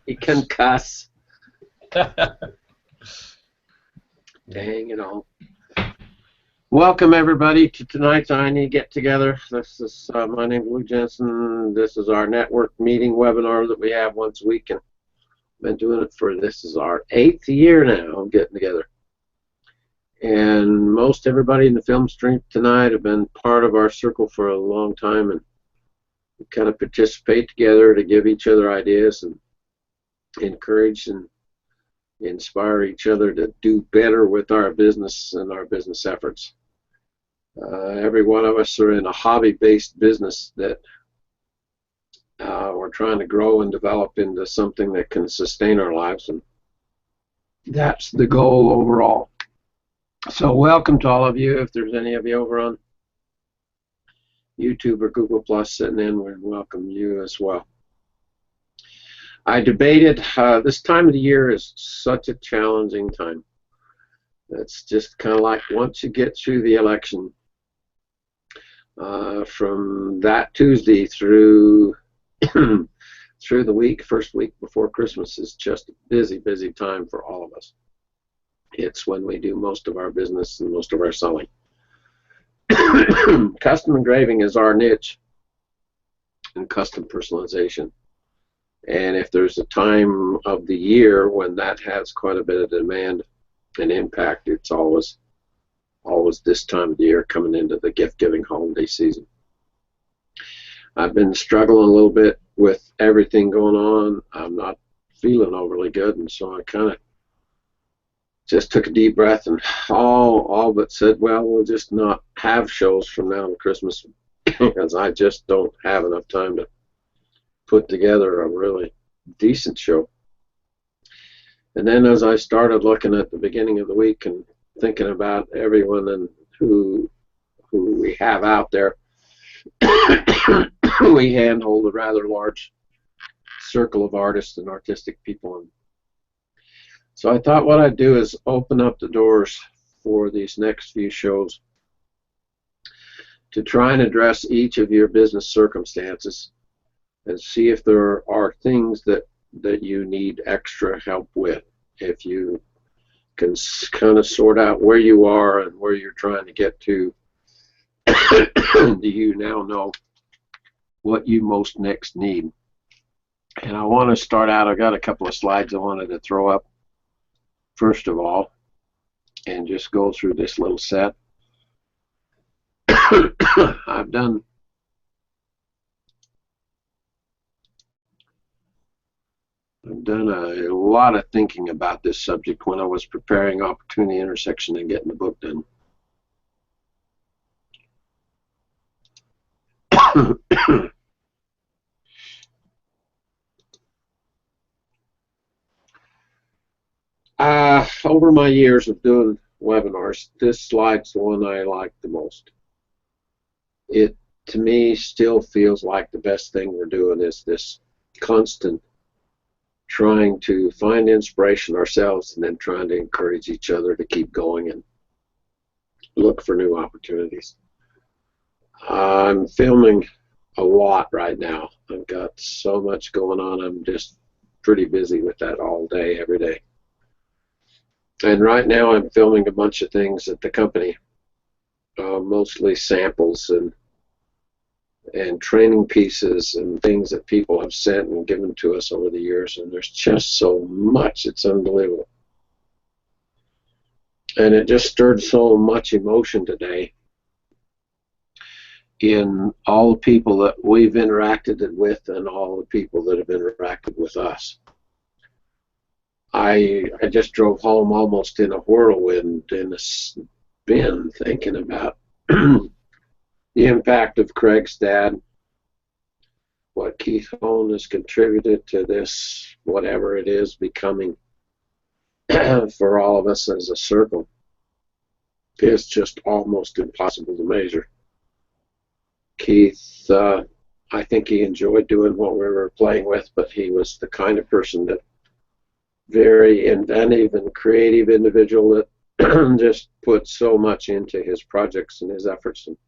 He can cuss. Dang it all. Welcome everybody to tonight's INE Get Together. This is my name is Lou Jensen. This is our network meeting webinar that we have once a week, and been doing it for this is our 8th year now of getting together. And most everybody in the film stream tonight have been part of our circle for a long time, and we kind of participate together to give each other ideas and encourage and inspire each other to do better with our business and our business efforts. Every one of us are in a hobby-based business that we're trying to grow and develop into something that can sustain our lives, and that's the goal overall. So welcome to all of you. If there's any of you over on YouTube or Google Plus sitting in, we welcome you as well. I debated, this time of the year is such a challenging time. It's just kind of like once you get through the election, from that Tuesday through through the week, first week before Christmas is just a busy, busy time for all of us. It's when we do most of our business and most of our selling. Custom engraving is our niche, and custom personalization. And if there's a time of the year when that has quite a bit of demand and impact, it's always this time of the year coming into the gift-giving holiday season. I've been struggling a little bit with everything going on. I'm not feeling overly good, and so I kind of just took a deep breath and all but said, well, we'll just not have shows from now to Christmas because I just don't have enough time to put together a really decent show. And then as I started looking at the beginning of the week and thinking about everyone and who we have out there, we handhold a rather large circle of artists and artistic people. And so I thought what I'd do is open up the doors for these next few shows to try and address each of your business circumstances and see if there are things that you need extra help with. If you can kind of sort out where you are and where you're trying to get to, do you now know what you most next need? And I want to start out, I've got a couple of slides I wanted to throw up first of all and just go through this little set. I've done a lot of thinking about this subject when I was preparing Opportunity Intersection and getting the book done. Over my years of doing webinars, this slide's the one I like the most. It, to me, still feels like the best thing we're doing is this constant trying to find inspiration ourselves and then trying to encourage each other to keep going and look for new opportunities. I'm filming a lot right now. I've got so much going on. I'm just pretty busy with that all day, every day. And right now I'm filming a bunch of things at the company, mostly samples and training pieces and things that people have sent and given to us over the years, and there's just so much, it's unbelievable. And it just stirred so much emotion today in all the people that we've interacted with and all the people that have interacted with us. I just drove home almost in a whirlwind, in a spin, thinking about the impact of Craig's dad, what Keith Hone has contributed to this, whatever it is, becoming for all of us as a circle. It's just almost impossible to measure. Keith, I think he enjoyed doing what we were playing with, but he was the kind of person that very inventive and creative individual that just put so much into his projects and his efforts. And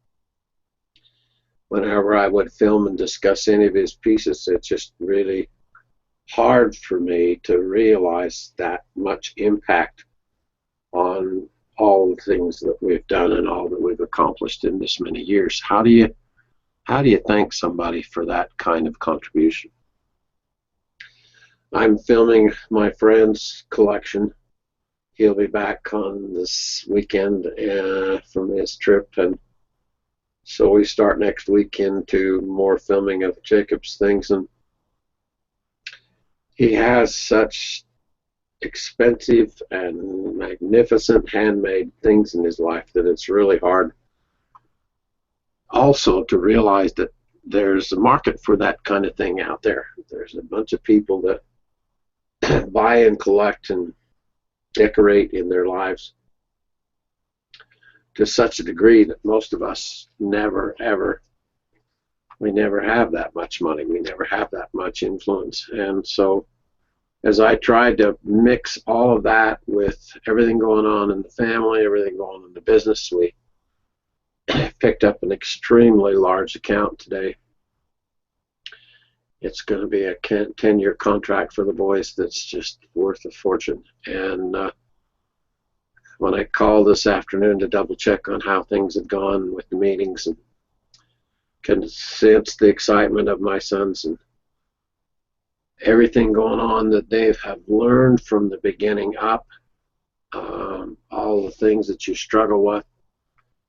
whenever I would film and discuss any of his pieces, it just really hard for me to realize that much impact on all the things that we've done and all that we've accomplished in this many years. How do you thank somebody for that kind of contribution? I'm filming my friend's collection. He'll be back on this weekend from his trip, and so we start next week into more filming of Jacob's things. And he has such expensive and magnificent handmade things in his life that it's really hard also to realize that there's a market for that kind of thing out there. There's a bunch of people that buy and collect and decorate in their lives to such a degree that most of us never have that much money. We never have that much influence. And so as I tried to mix all of that with everything going on in the family, everything going on in the business, we picked up an extremely large account today. It's going to be a 10-year contract for the boys that's just worth a fortune. And when I called this afternoon to double check on how things had gone with the meetings, and can sense the excitement of my sons and everything going on that they have learned from the beginning up, all the things that you struggle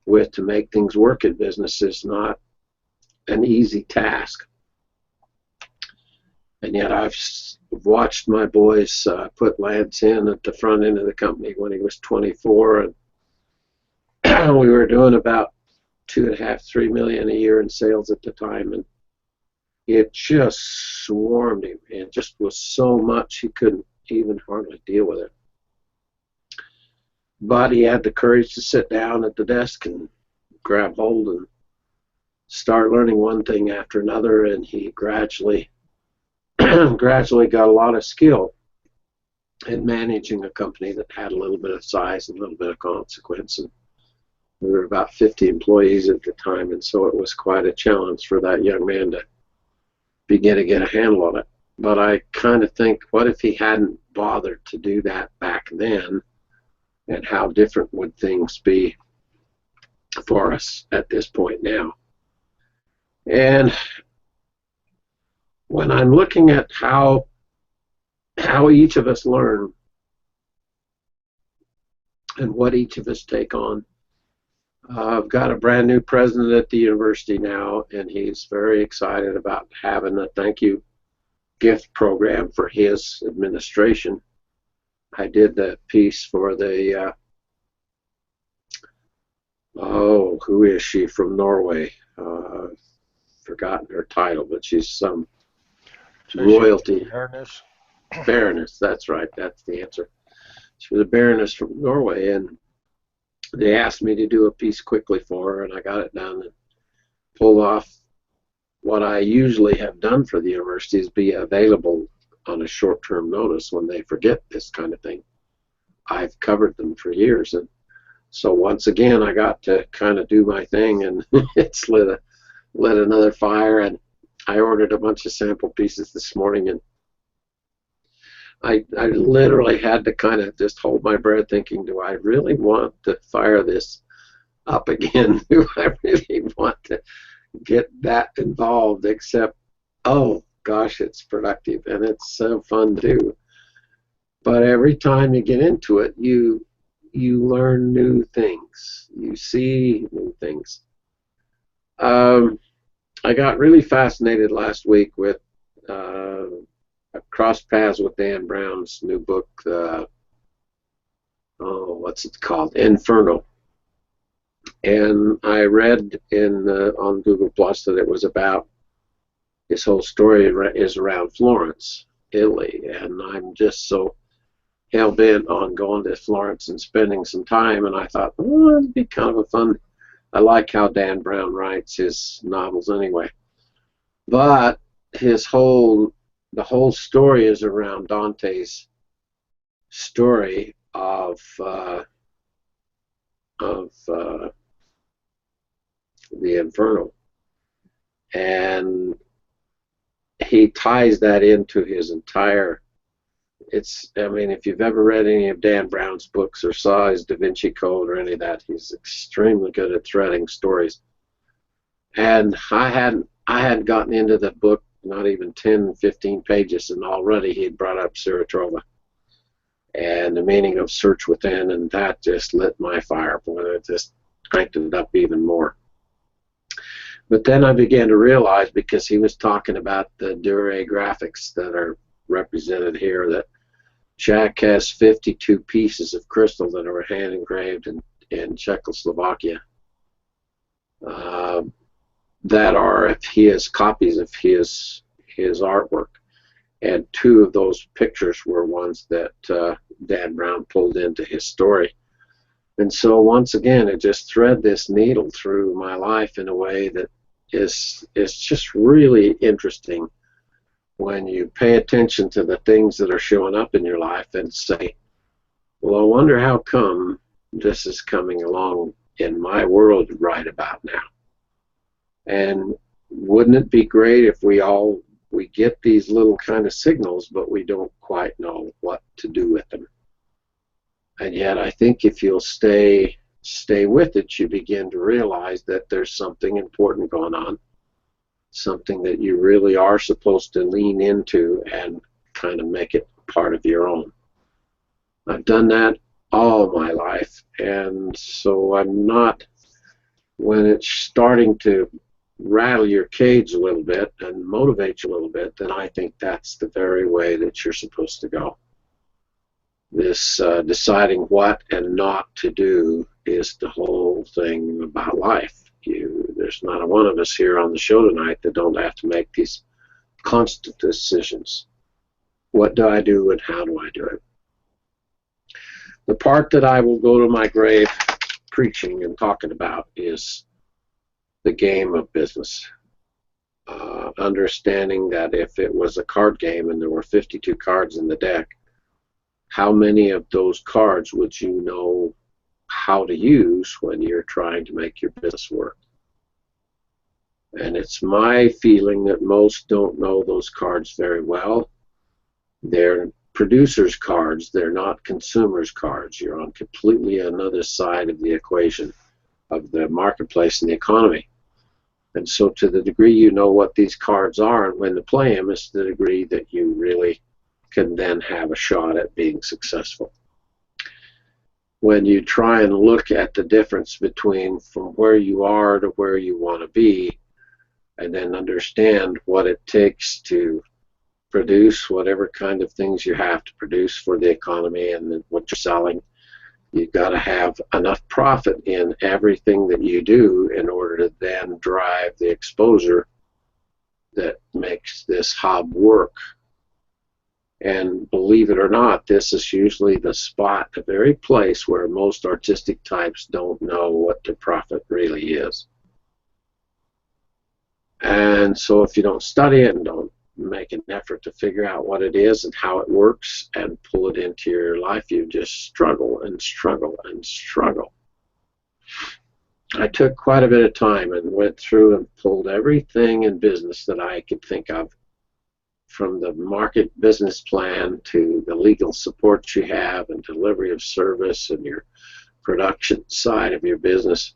with to make things work in business is not an easy task. And yet I've watched my boys put Lance in at the front end of the company when he was 24, and we were doing about $2.5–3 million a year in sales at the time, and it just swarmed him. It just was so much he couldn't even hardly deal with it. But he had the courage to sit down at the desk and grab hold and start learning one thing after another, and he gradually got a lot of skill in managing a company that had a little bit of size and a little bit of consequence. And we were about 50 employees at the time, and so it was quite a challenge for that young man to begin to get a handle on it. But I kind of think, what if he hadn't bothered to do that back then, and how different would things be for us at this point now? And when I'm looking at how each of us learn and what each of us take on, I've got a brand new president at the university now, and he's very excited about having a thank you gift program for his administration. I did the piece for the who is she from Norway? Forgotten her title, but she's some royalty. Baroness, that's right, that's the answer. She was a baroness from Norway, and they asked me to do a piece quickly for her, and I got it done and pulled off what I usually have done for the universities, be available on a short-term notice when they forget this kind of thing. I've covered them for years, and so once again I got to kind of do my thing, and it's lit another fire. And I ordered a bunch of sample pieces this morning, and I literally had to kind of just hold my breath thinking, do I really want to fire this up again? Do I really want to get that involved? Except, oh gosh, it's productive and it's so fun to do. But every time you get into it, you learn new things. You see new things. I got really fascinated last week with crossed paths with Dan Brown's new book, what's it called? Inferno. And I read on Google Plus that it was about, his whole story is around Florence, Italy, and I'm just so hell-bent on going to Florence and spending some time, and I thought, oh, it'd be kind of a fun, I like how Dan Brown writes his novels anyway. But the whole story is around Dante's story of the Inferno, and he ties that into his entire, I mean, if you've ever read any of Dan Brown's books or saw his Da Vinci Code or any of that, he's extremely good at threading stories. And I hadn't gotten into the book, not even 10, 15 pages, and already he'd brought up Saratrova and the meaning of search within, and that just lit my fire. Boy, it just cranked it up even more. But then I began to realize, because he was talking about the Dure graphics that are represented here, that Jack has 52 pieces of crystal that are hand engraved in Czechoslovakia. That are his copies of his artwork, and 2 of those pictures were ones that Dan Brown pulled into his story. And so once again, it just thread this needle through my life in a way that is just really interesting when you pay attention to the things that are showing up in your life and say, well, I wonder how come this is coming along in my world right about now. And wouldn't it be great if we get these little kind of signals, but we don't quite know what to do with them? And yet I think if you'll stay with it, you begin to realize that there's something important going on, something that you really are supposed to lean into and kind of make it part of your own. I've done that all my life, and so I'm not, when it's starting to rattle your cage a little bit and motivate you a little bit, then I think that's the very way that you're supposed to go. This deciding what and not to do is the whole thing about life. There's not a one of us here on the show tonight that don't have to make these constant decisions. What do I do and how do I do it? The part that I will go to my grave preaching and talking about is the game of business. Understanding that if it was a card game and there were 52 cards in the deck, how many of those cards would you know how to use when you're trying to make your business work? And it's my feeling that most don't know those cards very well. They're producers' cards, they're not consumers' cards. You're on completely another side of the equation of the marketplace and the economy. And so to the degree you know what these cards are and when to play them is the degree that you really can then have a shot at being successful. When you try and look at the difference between from where you are to where you want to be, and then understand what it takes to produce whatever kind of things you have to produce for the economy and what you're selling, you've got to have enough profit in everything that you do in order to then drive the exposure that makes this hub work. And believe it or not, this is usually the spot, the very place where most artistic types don't know what their profit really is. And so if you don't study it and don't make an effort to figure out what it is and how it works and pull it into your life, you just struggle and struggle and struggle. I took quite a bit of time and went through and pulled everything in business that I could think of, from the market business plan to the legal support you have and delivery of service and your production side of your business.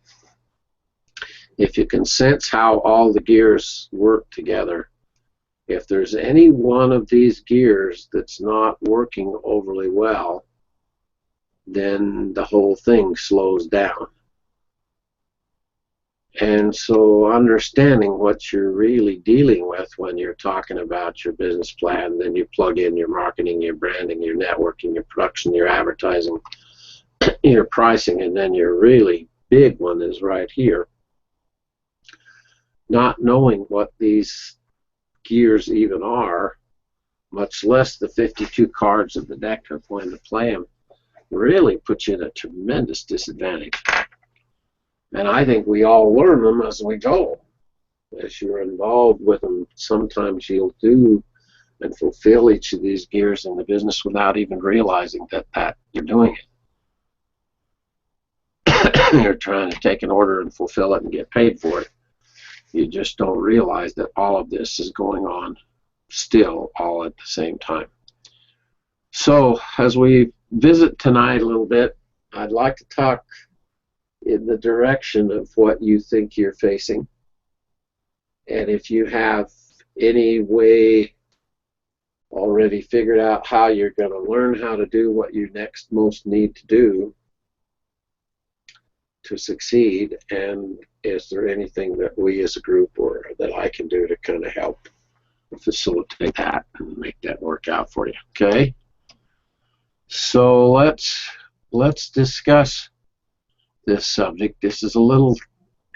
If you can sense how all the gears work together, if there's any one of these gears that's not working overly well, then the whole thing slows down. And so understanding what you're really dealing with when you're talking about your business plan, then you plug in your marketing, your branding, your networking, your production, your advertising, your pricing, and then your really big one is right here. Not knowing what these gears even are, much less the 52 cards of the deck of when to play them, really puts you at a tremendous disadvantage. And I think we all learn them as we go. As you're involved with them, sometimes you'll do and fulfill each of these gears in the business without even realizing that you're doing it. You're trying to take an order and fulfill it and get paid for it. You just don't realize that all of this is going on still all at the same time. So as we visit tonight a little bit, I'd like to talk in the direction of what you think you're facing. And if you have any way already figured out how you're going to learn how to do what you next most need to do to succeed, and is there anything that we as a group or that I can do to kind of help facilitate that and make that work out for you? Okay, so let's discuss this subject. This is a little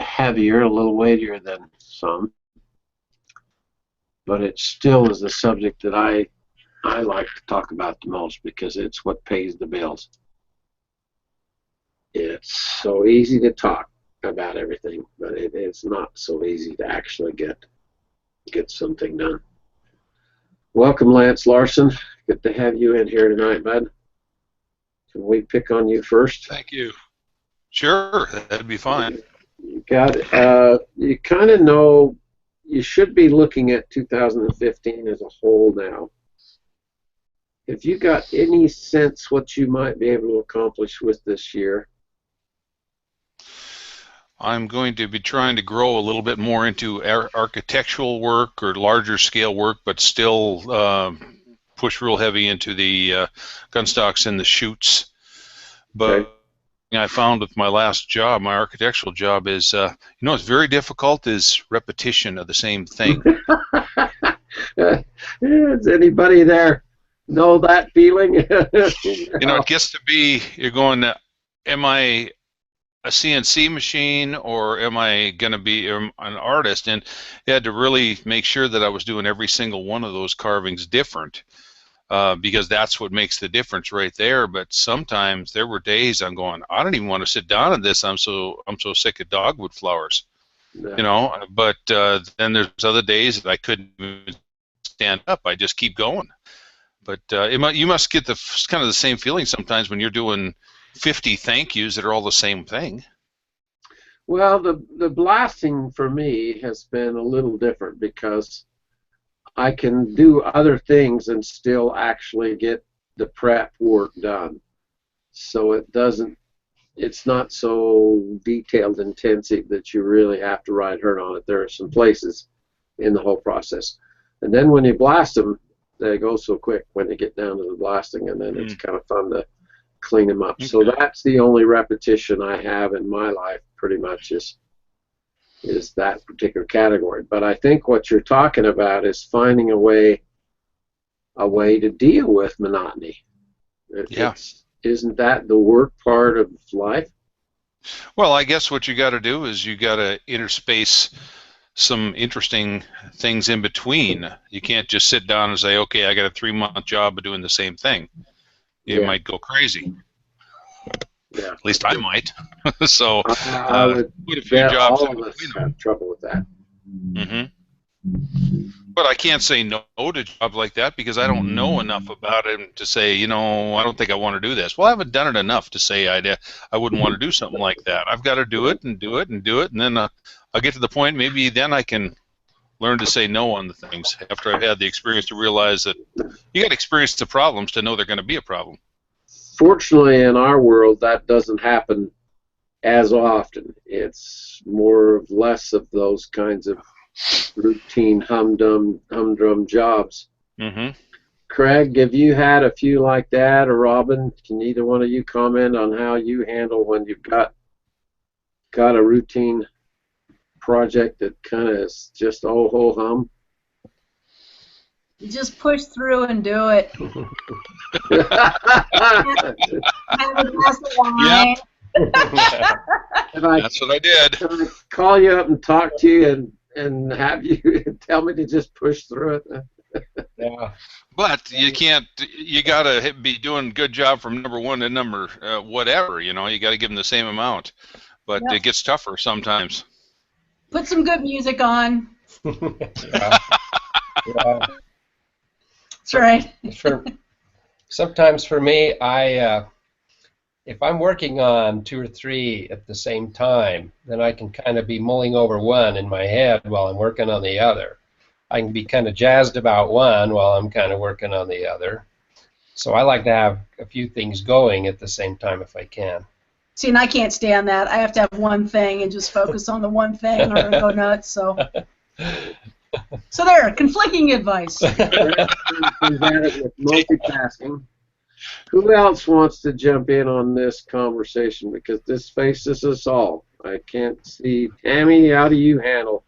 heavier, a little weightier than some, but it still is the subject that I like to talk about the most because it's what pays the bills. It's so easy to talk about everything, but it's not so easy to actually get something done. Welcome, Lance Larson. Good to have you in here tonight, bud. Can we pick on you first? Thank you. Sure, that'd be fine. You got it. You kind of know you should be looking at 2015 as a whole now. Have you got any sense what you might be able to accomplish with this year? I'm going to be trying to grow a little bit more into architectural work or larger scale work, but still push real heavy into the gun stocks and the chutes. But Okay. I found with my last job, my architectural job, is it's very difficult is repetition of the same thing. Does anybody there know that feeling? It gets to be, you're going, am I a CNC machine or am I going to be an artist? And you had to really make sure that I was doing every single one of those carvings different, because that's what makes the difference right there. But sometimes there were days I'm going, I don't even want to sit down in this. I'm so sick of dogwood flowers, No. But then there's other days that I couldn't even stand up. I just keep going. But you must get kind of the same feeling sometimes when you're doing 50 thank yous that are all the same thing. Well, the blasting for me has been a little different because I can do other things and still actually get the prep work done. So it's not so detailed intensive that you really have to ride hard on it. There are some places in the whole process. And then when you blast them, they go so quick when you get down to the blasting, and then it's kind of fun to clean them up. Okay. So that's the only repetition I have in my life, pretty much, is that particular category. But I think what you're talking about is finding a way to deal with monotony. Isn't that the work part of life? Well, I guess what you got to do is you got to interspace some interesting things in between. You can't just sit down and say, okay, I got a 3-month job of doing the same thing. You might go crazy. Yeah. At least I might. So I would put a few jobs all of us have trouble with that. Mm-hmm. But I can't say no to a job like that because I don't know enough about it to say, I don't think I want to do this. Well, I haven't done it enough to say I wouldn't want to do something like that. I've got to do it and do it and do it, and then I'll get to the point maybe then I can learn to say no on the things after I've had the experience to realize that you got to experience the problems to know they're going to be a problem. Fortunately, in our world, that doesn't happen as often. It's less of those kinds of routine humdrum jobs. Mm-hmm. Craig, have you had a few like that, or Robin? Can either one of you comment on how you handle when you've got a routine project that kind of is just ho hum? You just push through and do it. Yep. That's what I did. Can I call you up and talk to you and have you tell me to just push through it? Yeah. But you can't. You got to be doing a good job from number one to number whatever. You got to give them the same amount. But it gets tougher sometimes. Put some good music on. Yeah. That's right. Sometimes for me, if I'm working on 2 or 3 at the same time, then I can kind of be mulling over one in my head while I'm working on the other. I can be kind of jazzed about one while I'm kind of working on the other. So I like to have a few things going at the same time if I can. See, and I can't stand that. I have to have one thing and just focus on the one thing, or I go nuts. So there, conflicting advice. Comes at it with multitasking. Who else wants to jump in on this conversation? Because this faces us all. I can't see. Tammy, how do you handle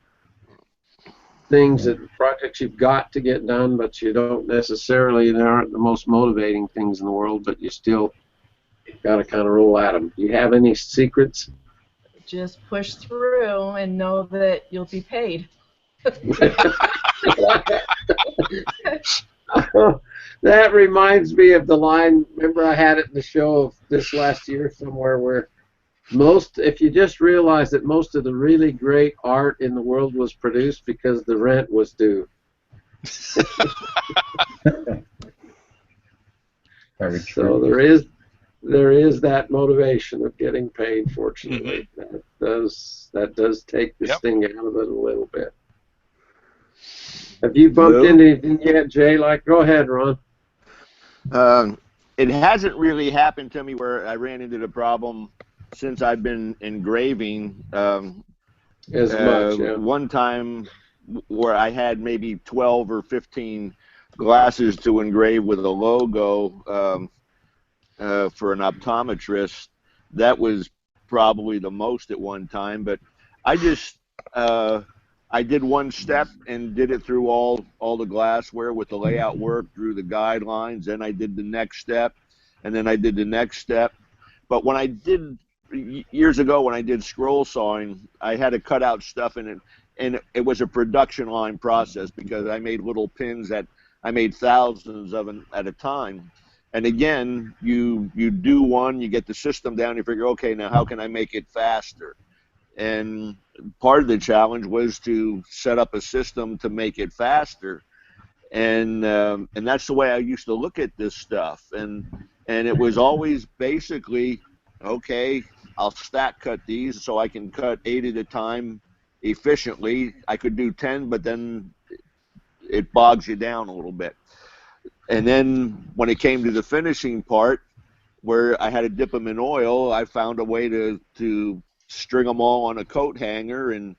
things that projects you've got to get done, but you don't necessarily, they aren't the most motivating things in the world, but you still got to kind of roll at them. Do you have any secrets? Just push through and know that you'll be paid. That reminds me of the line, remember I had it in the show of this last year somewhere, where if you just realize that most of the really great art in the world was produced because the rent was due. So there is that motivation of getting paid, fortunately. That does take this thing out of it a little bit. Have you bumped into anything yet, Jay? Go ahead, Ron. It hasn't really happened to me where I ran into the problem since I've been engraving. As much, yeah. One time where I had maybe 12 or 15 glasses to engrave with a logo for an optometrist. That was probably the most at one time, but I just I did one step and did it through all the glassware with the layout work, drew the guidelines, then I did the next step, and then I did the next step. But when I did, years ago when I did scroll sawing, I had to cut out stuff in it, and it was a production line process because I made little pins that I made thousands of them at a time. And again, you do one, you get the system down, you figure, okay, now how can I make it faster? And part of the challenge was to set up a system to make it faster. And that's the way I used to look at this stuff. And it was always basically, okay, I'll stack cut these so I can cut 8 at a time efficiently. I could do 10, but then it bogs you down a little bit. And then when it came to the finishing part, where I had to dip them in oil, I found a way to string them all on a coat hanger and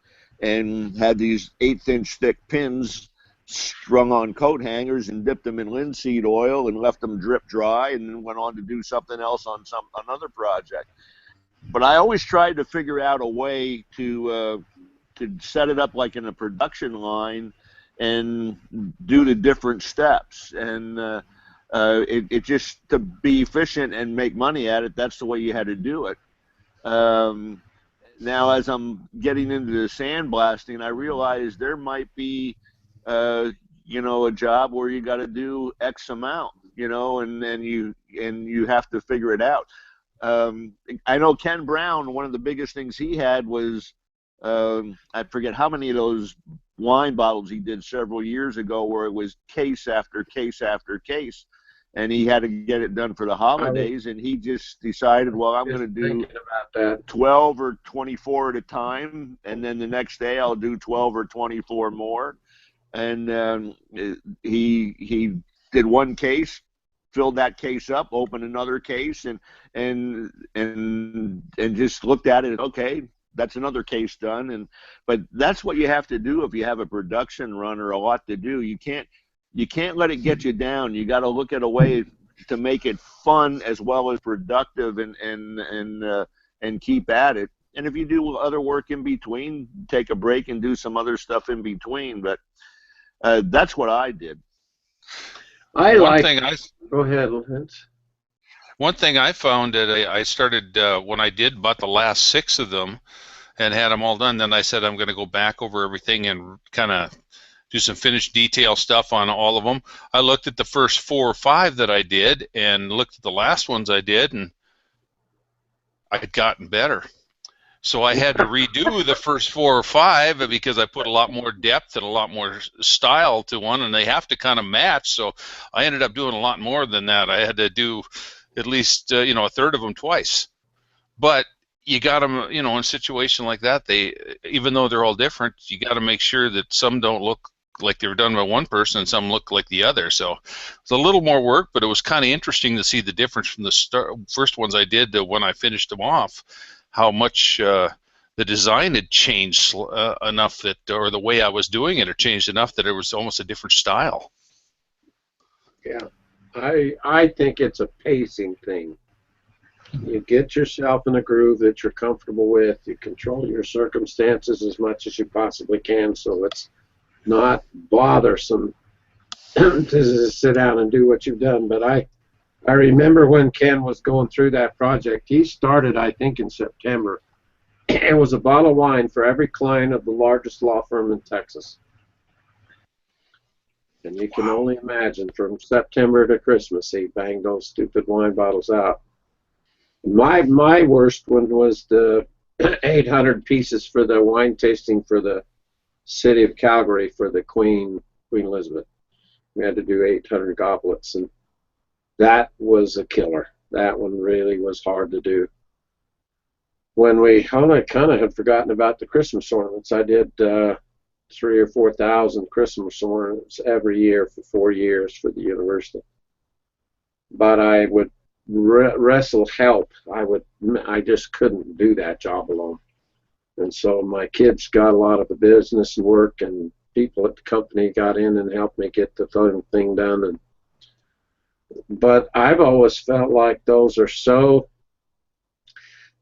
had these 1/8-inch thick pins strung on coat hangers and dipped them in linseed oil and left them drip dry, and then went on to do something else on another project. But I always tried to figure out a way to set it up like in a production line and do the different steps. And it just, to be efficient and make money at it, that's the way you had to do it. Now, as I'm getting into the sandblasting, I realize there might be, a job where you got to do X amount, and you have to figure it out. I know Ken Brown, one of the biggest things he had was, I forget how many of those wine bottles he did several years ago, where it was case after case after case, and he had to get it done for the holidays, and he just decided, well, I'm going to do 12 or 24 at a time, and then the next day I'll do 12 or 24 more. And he did one case, filled that case up, opened another case, and just looked at it. Okay, that's another case done. But that's what you have to do if you have a production run or a lot to do. You can't let it get you down. You got to look at a way to make it fun as well as productive, and keep at it. And if you do other work in between, take a break and do some other stuff in between. But that's what I did. Go ahead, Vince. One thing I found that I started when I bought the last 6 of them and had them all done, then I said I'm going to go back over everything and kind of do some finished detail stuff on all of them. I looked at the first 4 or 5 that I did and looked at the last ones I did, and I had gotten better. So I had to redo the first 4 or 5 because I put a lot more depth and a lot more style to one, and they have to kind of match. So I ended up doing a lot more than that. I had to do at least a third of them twice. But you got them, in a situation like that, even though they're all different, you got to make sure that some don't look like they were done by one person and some look like the other. So it's a little more work, but it was kind of interesting to see the difference from the first ones I did to when I finished them off, how much the design had changed enough that, or the way I was doing it had changed enough that it was almost a different style. Yeah, I think it's a pacing thing. You get yourself in a groove that you're comfortable with. You control your circumstances as much as you possibly can, so it's not bothersome to just sit down and do what you've done. But I remember when Ken was going through that project, he started, I think, in September. It was a bottle of wine for every client of the largest law firm in Texas. And you can only imagine, from September to Christmas, he banged those stupid wine bottles out. My worst one was the 800 pieces for the wine tasting for the city of Calgary for the Queen Elizabeth. We had to do 800 goblets, and that was a killer. That one really was hard to do. When I kind of had forgotten about the Christmas ornaments. I did 3,000 or 4,000 Christmas ornaments every year for 4 years for the university. But I would wrestle help. I just couldn't do that job alone. And so my kids got a lot of the business and work, and people at the company got in and helped me get the thing done. But I've always felt like those are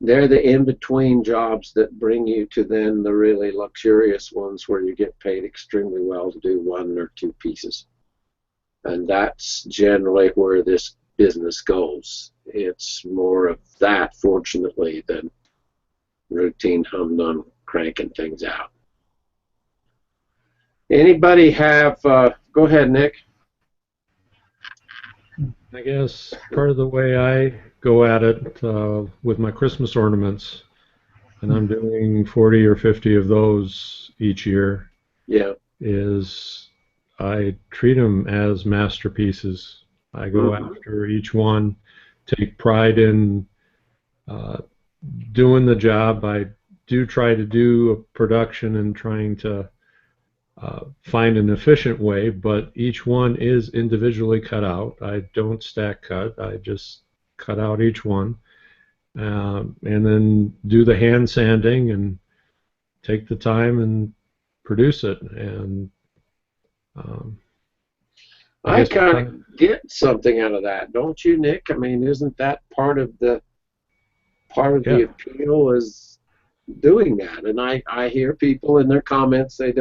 they're the in-between jobs that bring you to then the really luxurious ones where you get paid extremely well to do 1 or 2 pieces. And that's generally where this business goes. It's more of that, fortunately, than routine hum-dum cranking things out. Anybody have, go ahead, Nick. I guess part of the way I go at it with my Christmas ornaments, and I'm doing 40 or 50 of those each year, Yeah. is I treat them as masterpieces. I go after each one, take pride in doing the job. I do try to do a production and trying to find an efficient way, but each one is individually cut out. I don't stack cut. I just cut out each one, and then do the hand sanding and take the time and produce it. And I kind of get something out of that, don't you, Nick? I mean, isn't that part of the appeal is doing that? And I hear people in their comments, they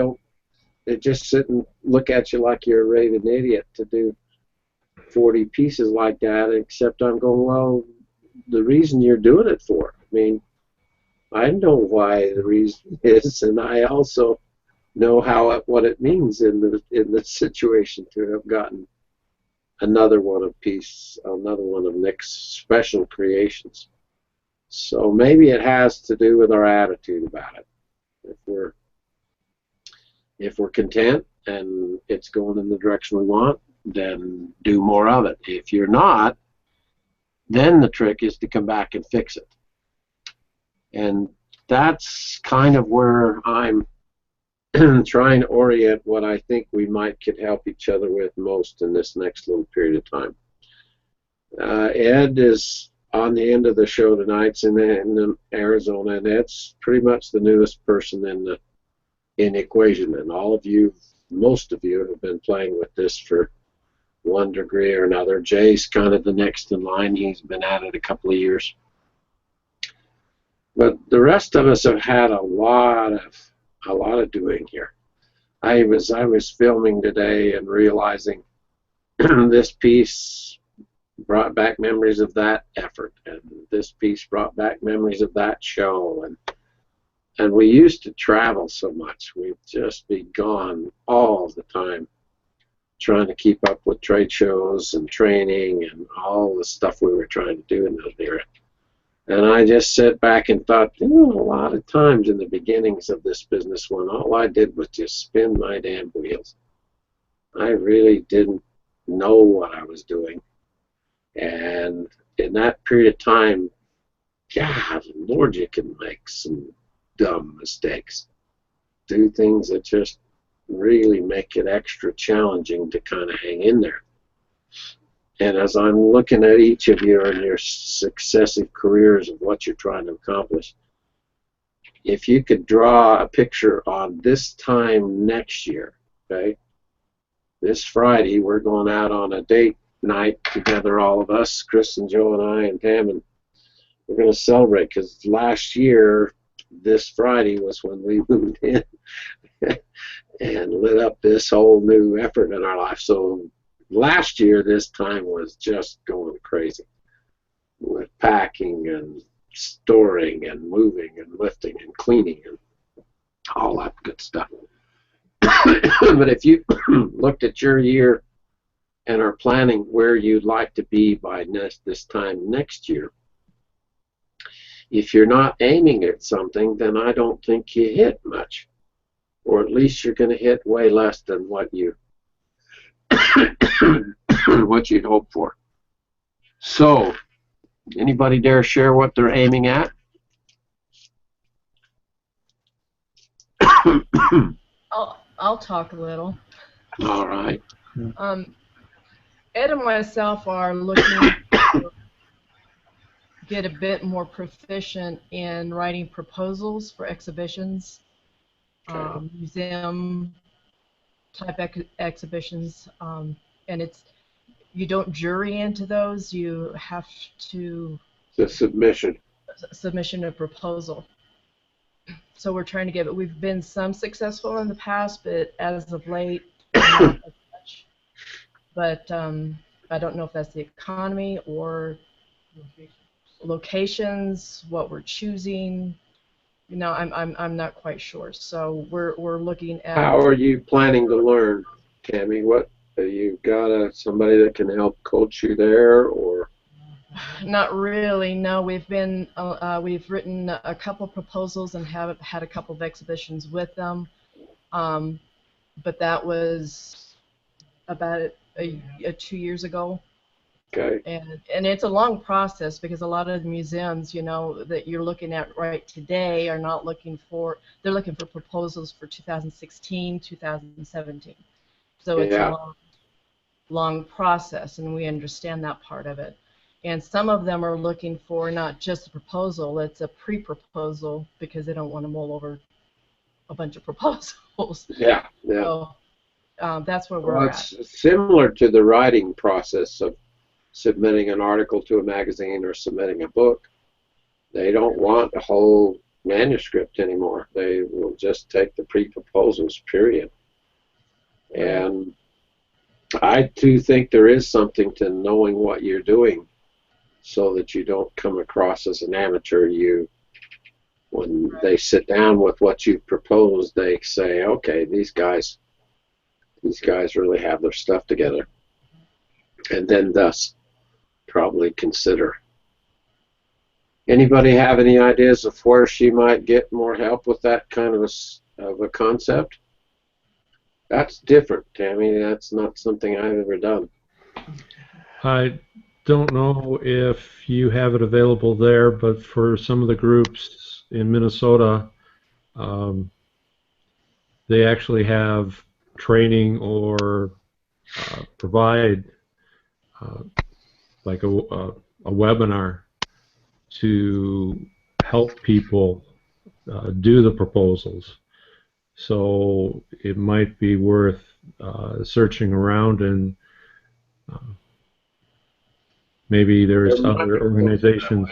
just sit and look at you like you're a raving idiot to do 40 pieces like that, except I'm going, well, the reason you're doing it for. I mean, I know why the reason is, and I also know what it means in the situation to have gotten another one of Nick's special creations. So maybe it has to do with our attitude about it. If we're content and it's going in the direction we want, then do more of it. If you're not, then the trick is to come back and fix it. And that's kind of where I'm trying to orient what I think we could help each other with most in this next little period of time. Ed is on the end of the show tonight in Arizona, and Ed's pretty much the newest person in the equation, and most of you have been playing with this for one degree or another. Jay's kind of the next in line. He's been at it a couple of years. But the rest of us have had a lot of doing here. I was filming today and realizing this piece brought back memories of that effort, and this piece brought back memories of that show, and we used to travel so much. We'd just be gone all the time trying to keep up with trade shows and training and all the stuff we were trying to do in those era. And I just sat back and thought, a lot of times in the beginnings of this business, when all I did was just spin my damn wheels, I really didn't know what I was doing. And in that period of time, God, Lord, you can make some dumb mistakes. Do things that just really make it extra challenging to kind of hang in there. And as I'm looking at each of you and your successive careers of what you're trying to accomplish, if you could draw a picture on this time next year, okay? This Friday, we're going out on a date night together, all of us, Chris and Joe and I and Pam, and we're going to celebrate because last year, this Friday was when we moved in and lit up this whole new effort in our life. So last year, this time was just going crazy with packing and storing and moving and lifting and cleaning and all that good stuff. But if you looked at your year and are planning where you'd like to be by this time next year, if you're not aiming at something, then I don't think you hit much, or at least you're going to hit way less than what you what you'd hope for. So, anybody dare share what they're aiming at? I'll talk a little. All right. Ed and myself are looking to get a bit more proficient in writing proposals for exhibitions, museum type exhibitions, and you don't jury into those. You have to The submission. submission a proposal. So we're trying to get it. We've been some successful in the past, but as of late, not as much. But I don't know if that's the economy or locations, what we're choosing. You know, I'm not quite sure. So we're looking at. How are you planning to learn, Tammy? What you got? Somebody that can help coach you there, or? Not really. No, we've written a couple proposals and have had a couple of exhibitions with them, but that was about 2 years ago. Okay. And it's a long process because a lot of the museums, you know, that you're looking at right today are not looking for. They're looking for proposals for 2016, 2017. So it's a long process, and we understand that part of it. And some of them are looking for not just a proposal, it's a pre-proposal because they don't want to mull over a bunch of proposals. Yeah. So that's where we're at. It's similar to the writing process of submitting an article to a magazine or submitting a book. They don't want a whole manuscript anymore. They will just take the pre-proposals, period. And I do think there is something to knowing what you're doing, so that you don't come across as an amateur. When they sit down with what you propose, they say, okay, these guys really have their stuff together, and then thus probably consider. Anybody have any ideas of where she might get more help with that kind of a concept? That's different, Tammy. That's not something I've ever done. I don't know if you have it available there, but for some of the groups in Minnesota, they actually have training or provide like a webinar to help people do the proposals. So it might be worth searching around, and maybe there's other organizations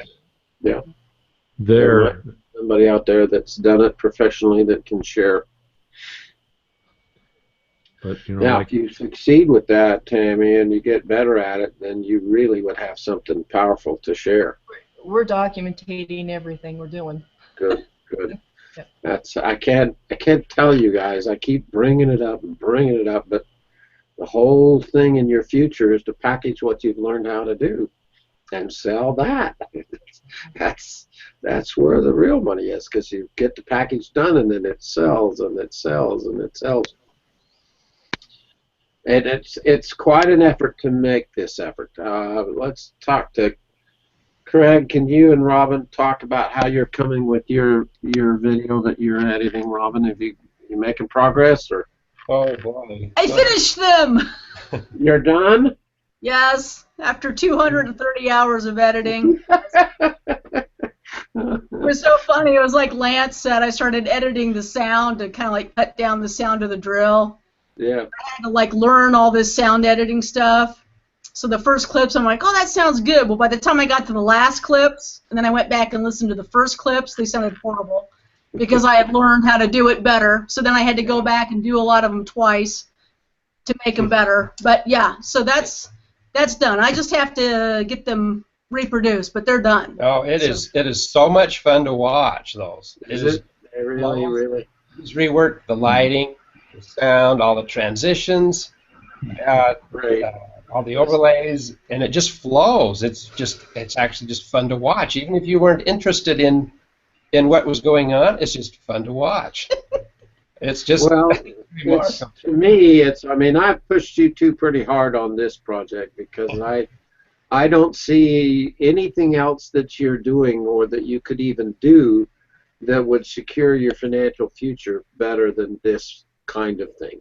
there. Somebody out there that's done it professionally that can share. But you know, now, like, if you succeed with that, Tammy, and you get better at it, then you really would have something powerful to share. We're documenting everything we're doing. Good, good. Yep. That's I can't tell you guys. I keep bringing it up, but the whole thing in your future is to package what you've learned how to do and sell that. That's where the real money is, because you get the package done and then it sells and it sells and it sells. And it's quite an effort to make this effort. Let's talk to Craig. Can you and Robin talk about how you're coming with your video that you're editing, Robin? Have you making progress, or? Oh boy. I finished them. You're done? Yes, after 230 hours of editing. It was so funny. It was like Lance said, I started editing the sound to kind of like cut down the sound of the drill. Yeah. I had to like learn all this sound editing stuff. So the first clips, I'm like, oh, that sounds good. Well, by the time I got to the last clips, and then I went back and listened to the first clips, they sounded horrible because I had learned how to do it better. So then I had to go back and do a lot of them twice to make them better. But yeah, so that's done. I just have to get them reproduced, but they're done. Oh, it is so much fun to watch those. Is it? Really? He's reworked the lighting, the sound, all the transitions, Great. all the overlays, and it just flows. It's actually just fun to watch. Even if you weren't interested in what was going on, it's just fun to watch. It's just Well, remarkable. to me, I mean, I've pushed you two pretty hard on this project because I don't see anything else that you're doing or that you could even do that would secure your financial future better than this kind of thing.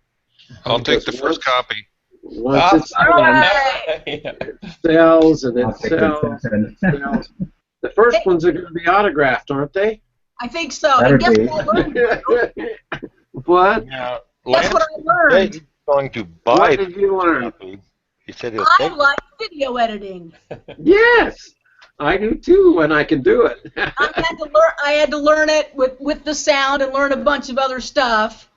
I'll take the first copy. Once it's All done, right. it sells and I'll it take the sells and it sells. The first ones are going to be autographed, aren't they? I think so. Better And guess be. what I learned? What? Yeah, Guess what I learned? he's going to What buy did you learn? it. He said he'll I take it. like video editing. Yes, I do too when I can do it. I had to learn it with the sound and learn a bunch of other stuff.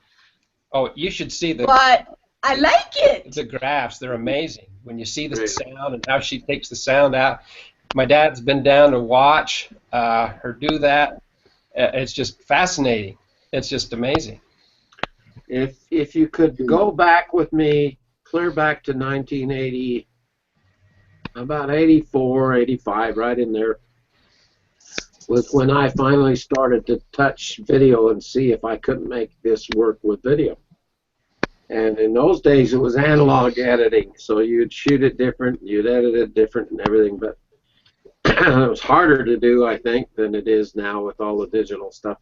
Oh, you should see But I like it. the graphs. They're amazing. When you see the Great. sound and how she takes the sound out. My dad's been down to watch her do that. It's just fascinating. It's just amazing. If you could go back with me, clear back to 1980, about 84, 85, right in there, was when I finally started to touch video and see if I couldn't make this work with video. And in those days, it was analog editing, so you'd shoot it different, you'd edit it different and everything, but it was harder to do, I think, than it is now with all the digital stuff.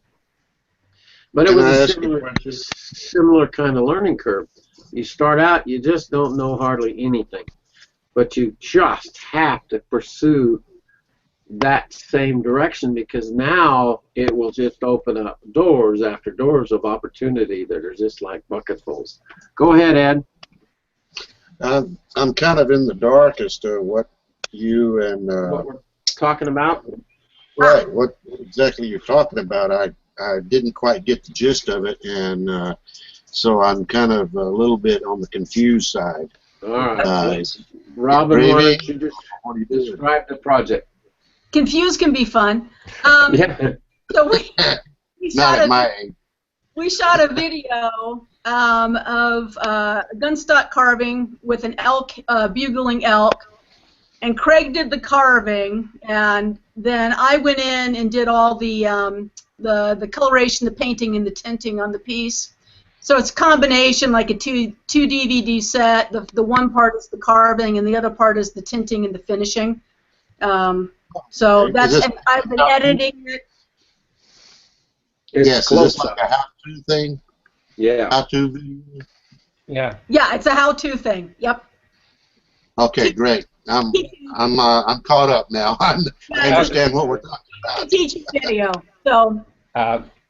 But it Can was I a ask you a question? similar kind of learning curve. You start out, you just don't know hardly anything, but you just have to pursue that same direction because now it will just open up doors after doors of opportunity that are just like bucketfuls. Go ahead, Ed. I'm kind of in the dark as to what you and What we're talking about? right, what exactly you're talking about. I didn't quite get the gist of it, and so I'm kind of a little bit on the confused side. All right. Uh, Robin, why Gravy? don't you just What do you do? describe the project? Confused can be fun. Yeah. So we Not shot at my age. we shot a video of gunstock carving with an elk, bugling elk, and Craig did the carving, and then I went in and did all the coloration, the painting, and the tinting on the piece. So it's a combination, like a two DVD set. The one part is the carving, and the other part is the tinting and the finishing. So Okay. that's, Is this- and I've been editing it. It's Yes, is close this like up. a how-to thing? Yeah. How-to video? Yeah. Yeah, it's a how-to thing. Yep. Okay, great. I'm caught up now. I understand what we're talking It's a about. teaching video. So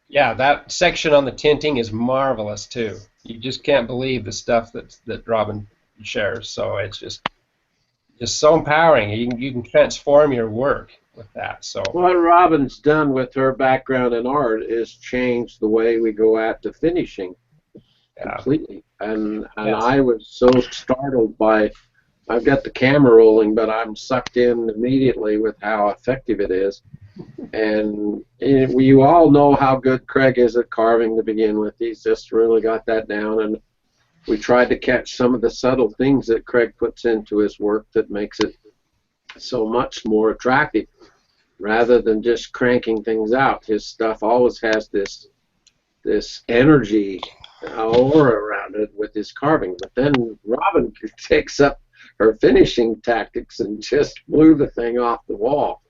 Yeah, that section on the tinting is marvelous too. You just can't believe the stuff that Robin shares. So it's just so empowering. You can transform your work with that. So What Robin's done with her background in art is change the way we go at the finishing yeah. completely. And Yes. I was so startled by, I've got the camera rolling, but I'm sucked in immediately with how effective it is. And you all know how good Craig is at carving to begin with. He's just really got that down. And we tried to catch some of the subtle things that Craig puts into his work that makes it so much more attractive rather than just cranking things out. His stuff always has this energy aura around it with his carving. But then Robin takes up her finishing tactics and just blew the thing off the wall.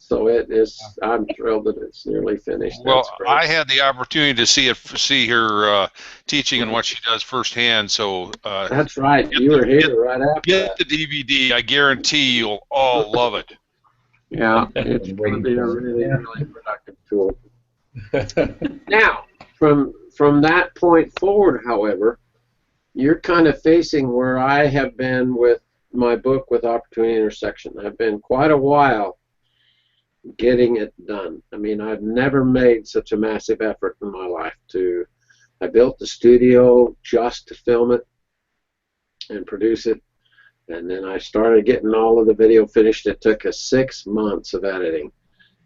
So it is. I'm thrilled that it's nearly finished. Well, That's great. I had the opportunity to see her teaching and what she does firsthand. So That's right. You were here right after get that. the DVD. I guarantee you'll all love it. Yeah, it's going to be a really, really productive tool. Now, from that point forward, however, you're kind of facing where I have been with my book with Opportunity Intersection. I've been quite a while getting it done. I mean, I've never made such a massive effort in my life I built the studio just to film it and produce it, and then I started getting all of the video finished. It took us 6 months of editing,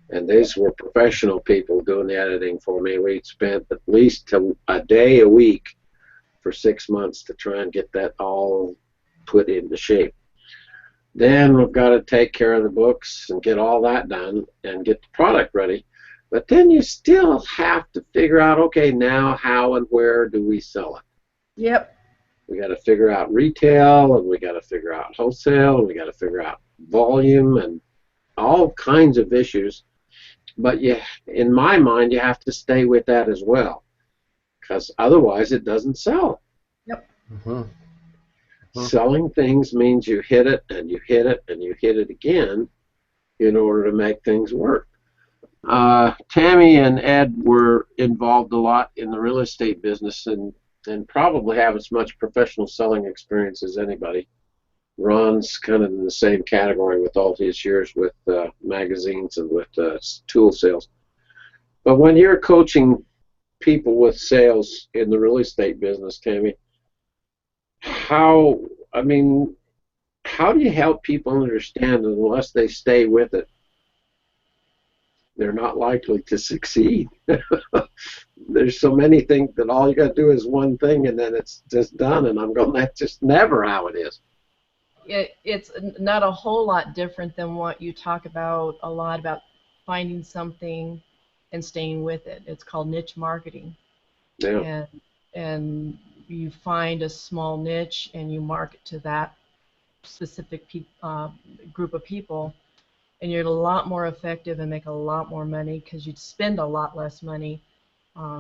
and these were professional people doing the editing for me. We spent at least a day a week for 6 months to try and get that all put into shape. Then we've got to take care of the books and get all that done and get the product ready. But then you still have to figure out, okay, now how and where do we sell it? Yep. We got to figure out retail, and we got to figure out wholesale, and we got to figure out volume and all kinds of issues. But in my mind, you have to stay with that as well, because otherwise it doesn't sell. Yep. Selling things means you hit it, and you hit it, and you hit it again in order to make things work. Tammy and Ed were involved a lot in the real estate business and probably have as much professional selling experience as anybody. Ron's kind of in the same category with all his years with magazines and with tool sales. But when you're coaching people with sales in the real estate business, Tammy, how do you help people understand that unless they stay with it, they're not likely to succeed? There's so many things that all you got to do is one thing, and then it's just done. And I'm going, that's just never how it is. It's not a whole lot different than what you talk about a lot about finding something and staying with it. It's called niche marketing. Yeah. And you find a small niche and you market to that specific group of people, and you're a lot more effective and make a lot more money because you'd spend a lot less money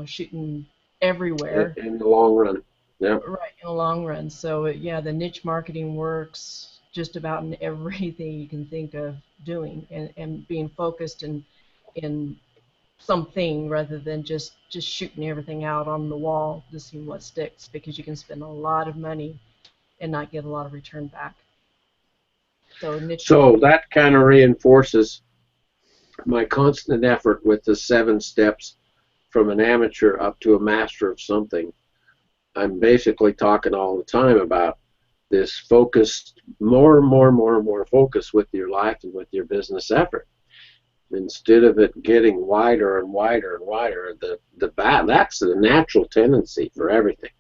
shooting everywhere. In the long run. Yeah. Right, in the long run. So yeah, the niche marketing works just about in everything you can think of doing, and being focused in something rather than just shooting everything out on the wall to see what sticks, because you can spend a lot of money and not get a lot of return back. So that kind of reinforces my constant effort with the 7 steps from an amateur up to a master of something. I'm basically talking all the time about this focused, more focus with your life and with your business effort. Instead of it getting wider and wider and wider, that's the natural tendency for everything.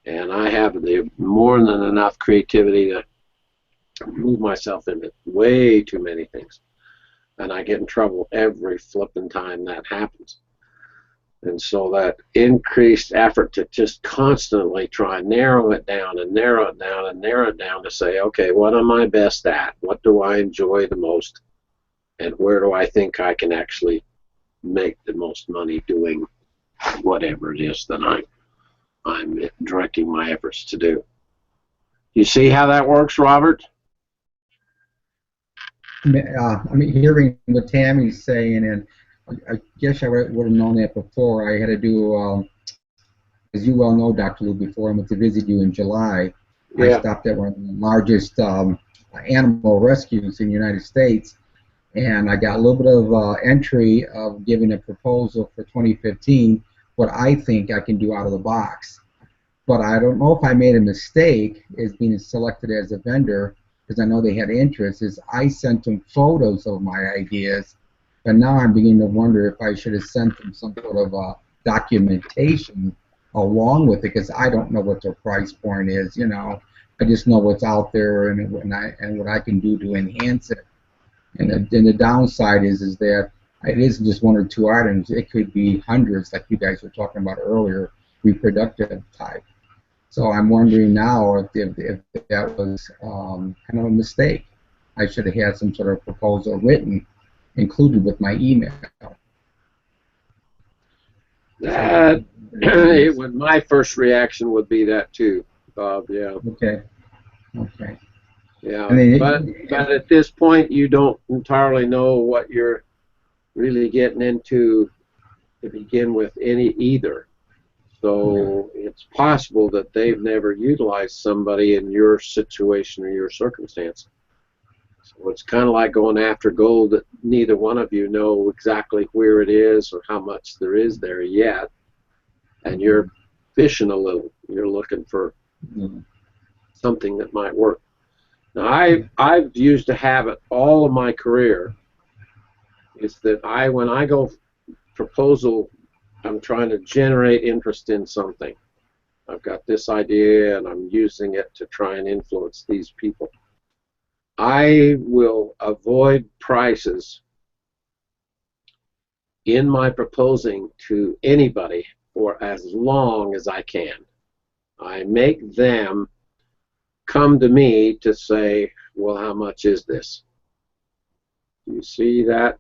And I have the more than enough creativity to move myself into way too many things. And I get in trouble every flipping time that happens. And so that increased effort to just constantly try and narrow it down and narrow it down and narrow it down to say, okay, what am I best at? What do I enjoy the most? And where do I think I can actually make the most money doing whatever it is that I'm directing my efforts to do? You see how that works, Robert? I'm hearing what Tammy's saying, and I guess I would have known that before. I had to do, as you well know, Dr. Lou, before I went to visit you in July, Yeah. I stopped at one of the largest animal rescues in the United States, and I got a little bit of entry of giving a proposal for 2015, what I think I can do out of the box. But I don't know if I made a mistake as being selected as a vendor, because I know they had interest, is I sent them photos of my ideas, but now I'm beginning to wonder if I should have sent them some sort of documentation along with it, because I don't know what their price point is, you know. I just know what's out there and what I can do to enhance it. And the downside is that it isn't just 1 or 2 items. It could be hundreds, like you guys were talking about earlier, reproductive type. So I'm wondering now if that was kind of a mistake. I should have had some sort of proposal written included with my email. That my first reaction would be that too, Bob. Yeah. Okay. Okay. Yeah. I mean, but at this point, you don't entirely know what you're really getting into to begin with either. So it's possible that they've never utilized somebody in your situation or your circumstance. So it's kind of like going after gold that neither one of you know exactly where it is or how much there is there yet. And you're fishing a little. You're looking for something that might work. Now, I've used a habit all of my career is that when I go proposal, I'm trying to generate interest in something. I've got this idea and I'm using it to try and influence these people. I will avoid prices in my proposing to anybody for as long as I can. I make them come to me to say, well, how much is this? You see that?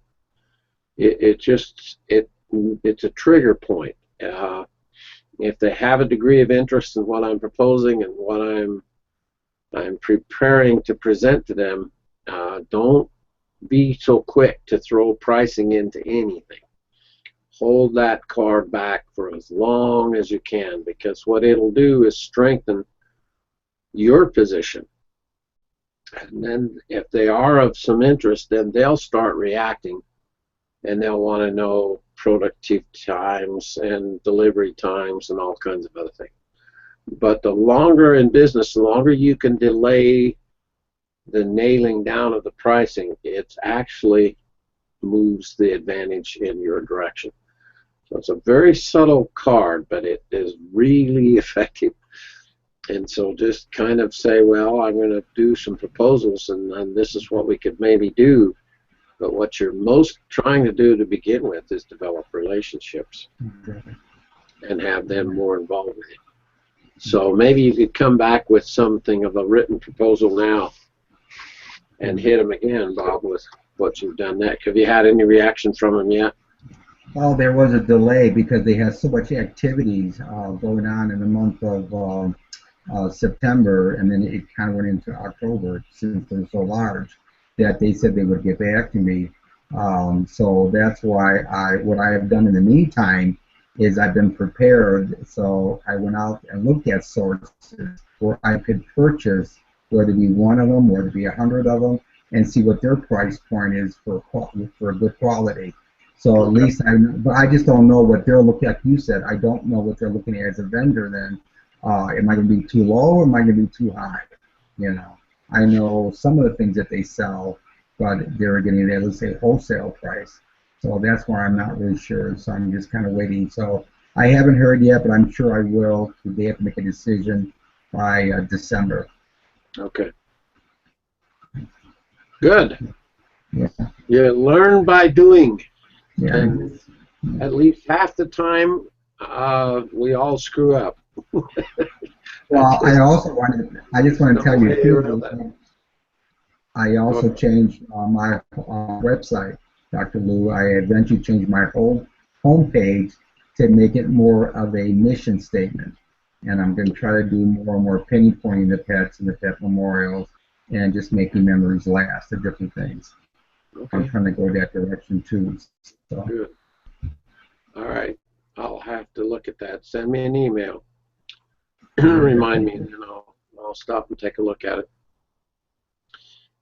It's a trigger point. If they have a degree of interest in what I'm proposing and what I'm preparing to present to them, don't be so quick to throw pricing into anything. Hold that card back for as long as you can, because what it'll do is strengthen your position. And then if they are of some interest, then they'll start reacting and they'll want to know productive times and delivery times and all kinds of other things. But the longer in business, the longer you can delay the nailing down of the pricing, it actually moves the advantage in your direction. So it's a very subtle card, but it is really effective. And so just kind of say, well, I'm going to do some proposals, and this is what we could maybe do. But what you're most trying to do to begin with is develop relationships and have them more involved with it. So maybe you could come back with something of a written proposal now and hit them again, Bob, with what you've done next. Have you had any reaction from them yet? Well, there was a delay because they had so much activities going on in the month of September, and then it kind of went into October since they're so large that they said they would get back to me. So that's why what I have done in the meantime is I've been prepared. So I went out and looked at sources where I could purchase, whether it be one of them, whether it be 100 of them, and see what their price point is for good quality. So at least but I just don't know what they're looking at. Like you said, I don't know what they're looking at as a vendor then. Am I going to be too low or am I going to be too high? You know, I know some of the things that they sell, but they're getting it, let's say, wholesale price. So that's why I'm not really sure. So I'm just kind of waiting. So I haven't heard yet, but I'm sure I will. They have to make a decision by December. Okay. Good. Yeah. You learn by doing. Yeah. And at least half the time, we all screw up. Well, I just want to tell you too, I also changed my website, Dr. Lou. I eventually changed my whole homepage to make it more of a mission statement. And I'm going to try to do more and more pinpointing the pets and the pet memorials and just making memories last of different things. Okay. I'm trying to go that direction too. So. Good. All right. I'll have to look at that. Send me an email. Remind me, and then I'll stop and take a look at it.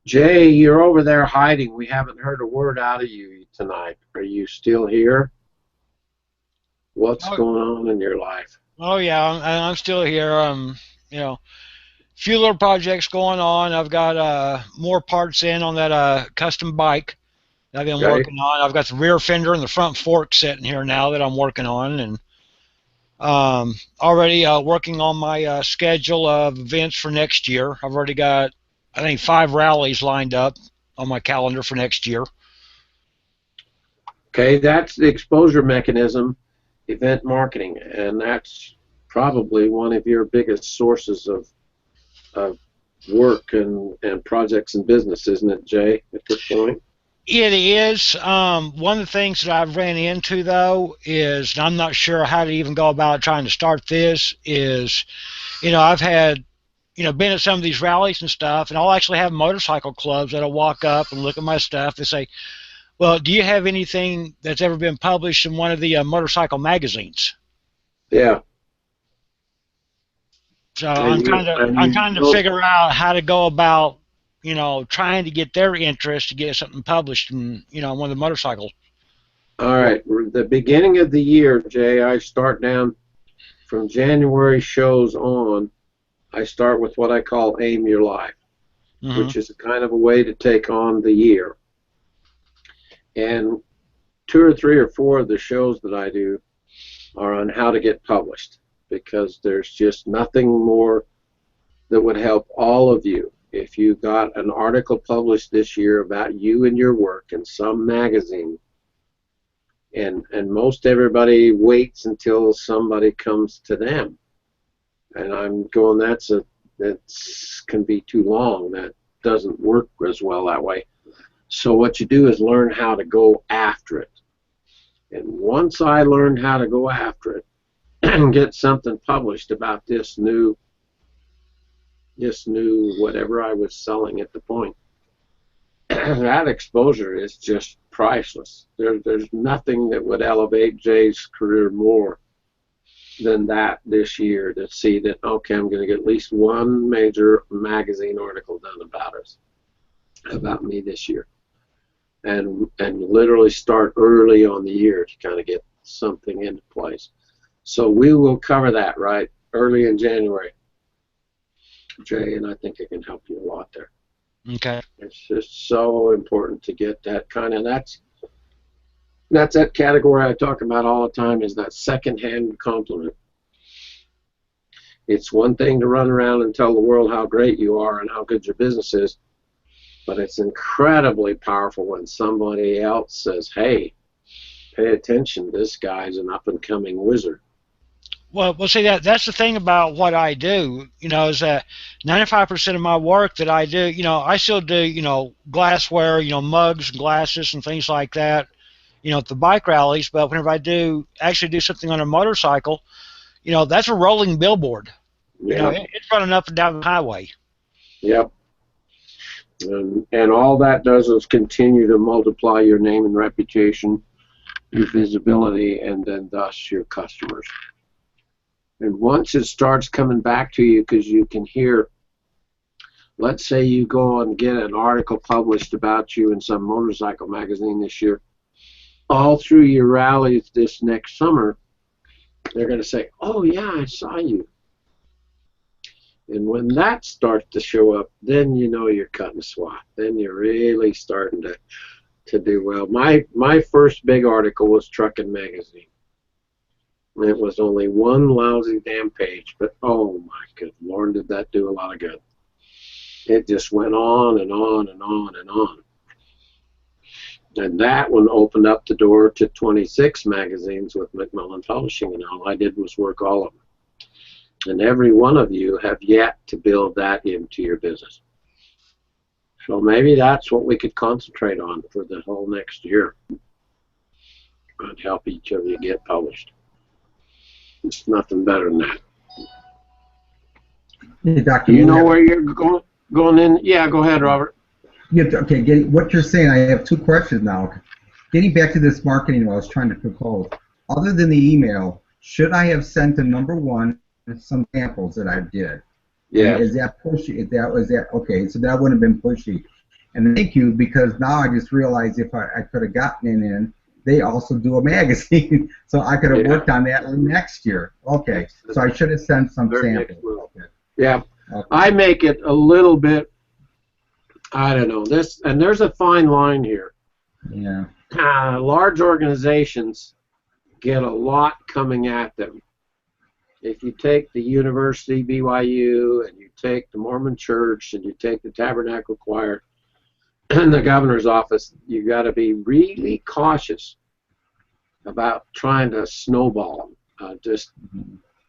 Jay, you're over there hiding. We haven't heard a word out of you tonight. Are you still here? What's going on in your life? Oh yeah, I'm still here. You know, few little projects going on. I've got more parts in on that custom bike that I've been working on. I've got the rear fender and the front fork sitting here now that I'm working on, and already working on my schedule of events for next year. I've already got, I think, 5 rallies lined up on my calendar for next year. Okay, that's the exposure mechanism, event marketing, and that's probably one of your biggest sources of work and projects and business, isn't it, Jay, at this point? It is. One of the things that I've ran into, though, is, and I'm not sure how to even go about trying to start this, is, I've had, been at some of these rallies and stuff, and I'll actually have motorcycle clubs that'll walk up and look at my stuff and say, well, do you have anything that's ever been published in one of the motorcycle magazines? Yeah. So I'm trying to figure out how to go about, trying to get their interest to get something published in, one of the motorcycles. All right. The beginning of the year, Jay, I start down from January shows on. I start with what I call Aim Your Life, which is a kind of a way to take on the year. And 2 or 3 or 4 of the shows that I do are on how to get published, because there's just nothing more that would help all of you. If you got an article published this year about you and your work in some magazine, and most everybody waits until somebody comes to them, and I'm going, that can be too long. That doesn't work as well that way. So what you do is learn how to go after it. And once I learned how to go after it and get something published about this new whatever I was selling at the point, that exposure is just priceless. There's nothing that would elevate Jay's career more than that this year, to see that, okay, I'm going to get at least one major magazine article done about me this year. And literally start early on the year to kind of get something into place. So we will cover that right early in January, Jay, and I think it can help you a lot there. Okay. It's just so important to get that kind of, that's that category I talk about all the time, is that second-hand compliment. It's one thing to run around and tell the world how great you are and how good your business is, but it's incredibly powerful when somebody else says, hey, pay attention, this guy's an up-and-coming wizard. Well, see, that's the thing about what I do, is that 95% of my work that I do, I still do, glassware, mugs and glasses and things like that, at the bike rallies. But whenever I actually do something on a motorcycle, that's a rolling billboard. Yep. It's running up and down the highway. Yep. And all that does is continue to multiply your name and reputation, your visibility, and then thus your customers. And once it starts coming back to you, because you can hear, let's say you go and get an article published about you in some motorcycle magazine this year, all through your rallies this next summer, they're going to say, oh yeah, I saw you. And when that starts to show up, then you know you're cutting swath. Then you're really starting to do well. My first big article was Trucking Magazine. It was only one lousy damn page, but oh my good Lord, did that do a lot of good. It just went on and on and on and on. And that one opened up the door to 26 magazines with Macmillan Publishing, and all I did was work all of them. And every one of you have yet to build that into your business. So maybe that's what we could concentrate on for the whole next year, and help each of you get published. It's nothing better than that. Hey, Dr. You know where you're going in? Yeah, go ahead, Robert. Yeah, okay, what you're saying, I have 2 questions now. Getting back to this marketing I was trying to propose, other than the email, should I have sent them, number 1, some samples that I did? Yeah. Is that pushy? Was that okay? So that wouldn't have been pushy. And thank you, because now I just realized if I could have gotten it in, they also do a magazine, so I could have worked on that next year. Okay, so I should have sent some samples. Okay. Yeah, okay. I make it a little bit, I don't know, and there's a fine line here. Yeah. Large organizations get a lot coming at them. If you take the university, BYU, and you take the Mormon Church, and you take the Tabernacle Choir, and the governor's office, you got to be really cautious about trying to snowball, just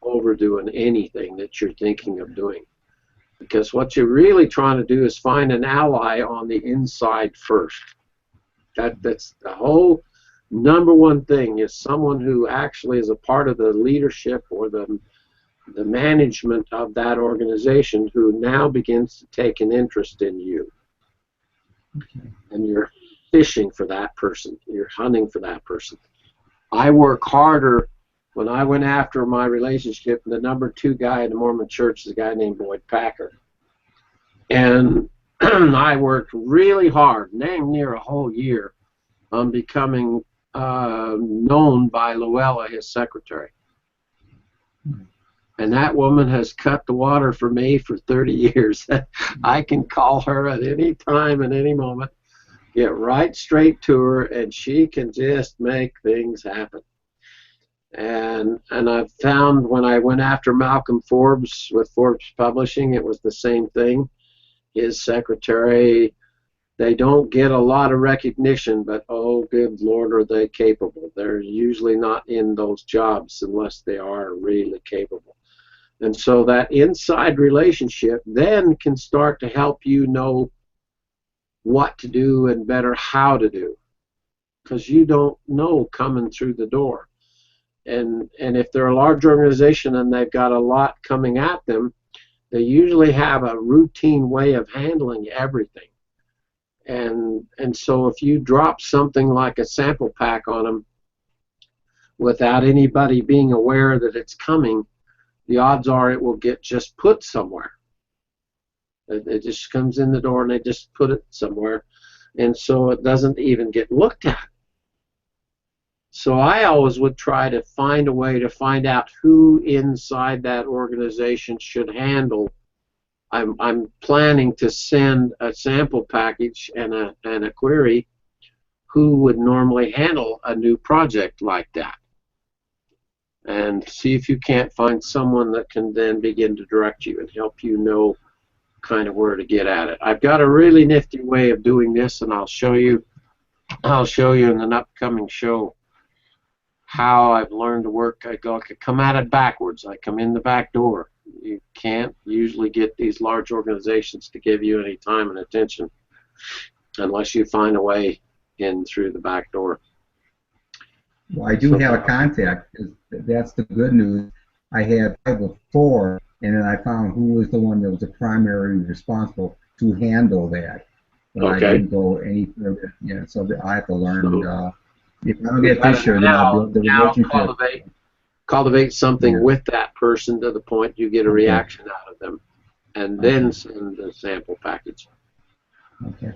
overdoing anything that you're thinking of doing. Because what you're really trying to do is find an ally on the inside first. That's the whole number one thing, is someone who actually is a part of the leadership or the management of that organization who now begins to take an interest in you. Okay. And you're fishing for that person. You're hunting for that person. I work harder when I went after my relationship. The number 2 guy in the Mormon church is a guy named Boyd Packer. And I worked really hard, damn near a whole year, on becoming known by Luella, his secretary. And that woman has cut the water for me for 30 years. I can call her at any time, at any moment, get right straight to her, and she can just make things happen. And I've found when I went after Malcolm Forbes with Forbes Publishing, it was the same thing. His secretary, they don't get a lot of recognition, but oh, good Lord, are they capable. They're usually not in those jobs unless they are really capable. And so that inside relationship then can start to help you know what to do and better how to do, because you don't know coming through the door. And if they're a large organization and they've got a lot coming at them, they usually have a routine way of handling everything. And so if you drop something like a sample pack on them without anybody being aware that it's coming, the odds are it will get just put somewhere. It just comes in the door and they just put it somewhere, and so it doesn't even get looked at. So I always would try to find a way to find out who inside that organization should handle. I'm planning to send a sample package and a query. Who would normally handle a new project like that? And see if you can't find someone that can then begin to direct you and help you know kind of where to get at it. I've got a really nifty way of doing this, and I'll show you in an upcoming show how I've learned to work. I come at it backwards. I come in the back door. You can't usually get these large organizations to give you any time and attention unless you find a way in through the back door. Well, I do have a contact. That's the good news. I had 5 of 4, and then I found who was the one that was the primary responsible to handle that. But I didn't go any further. Yeah, so I have to learn. If I don't get this year, then I'll build the relationship. Cultivate something with that person to the point you get a reaction out of them, and then send the sample package. Okay.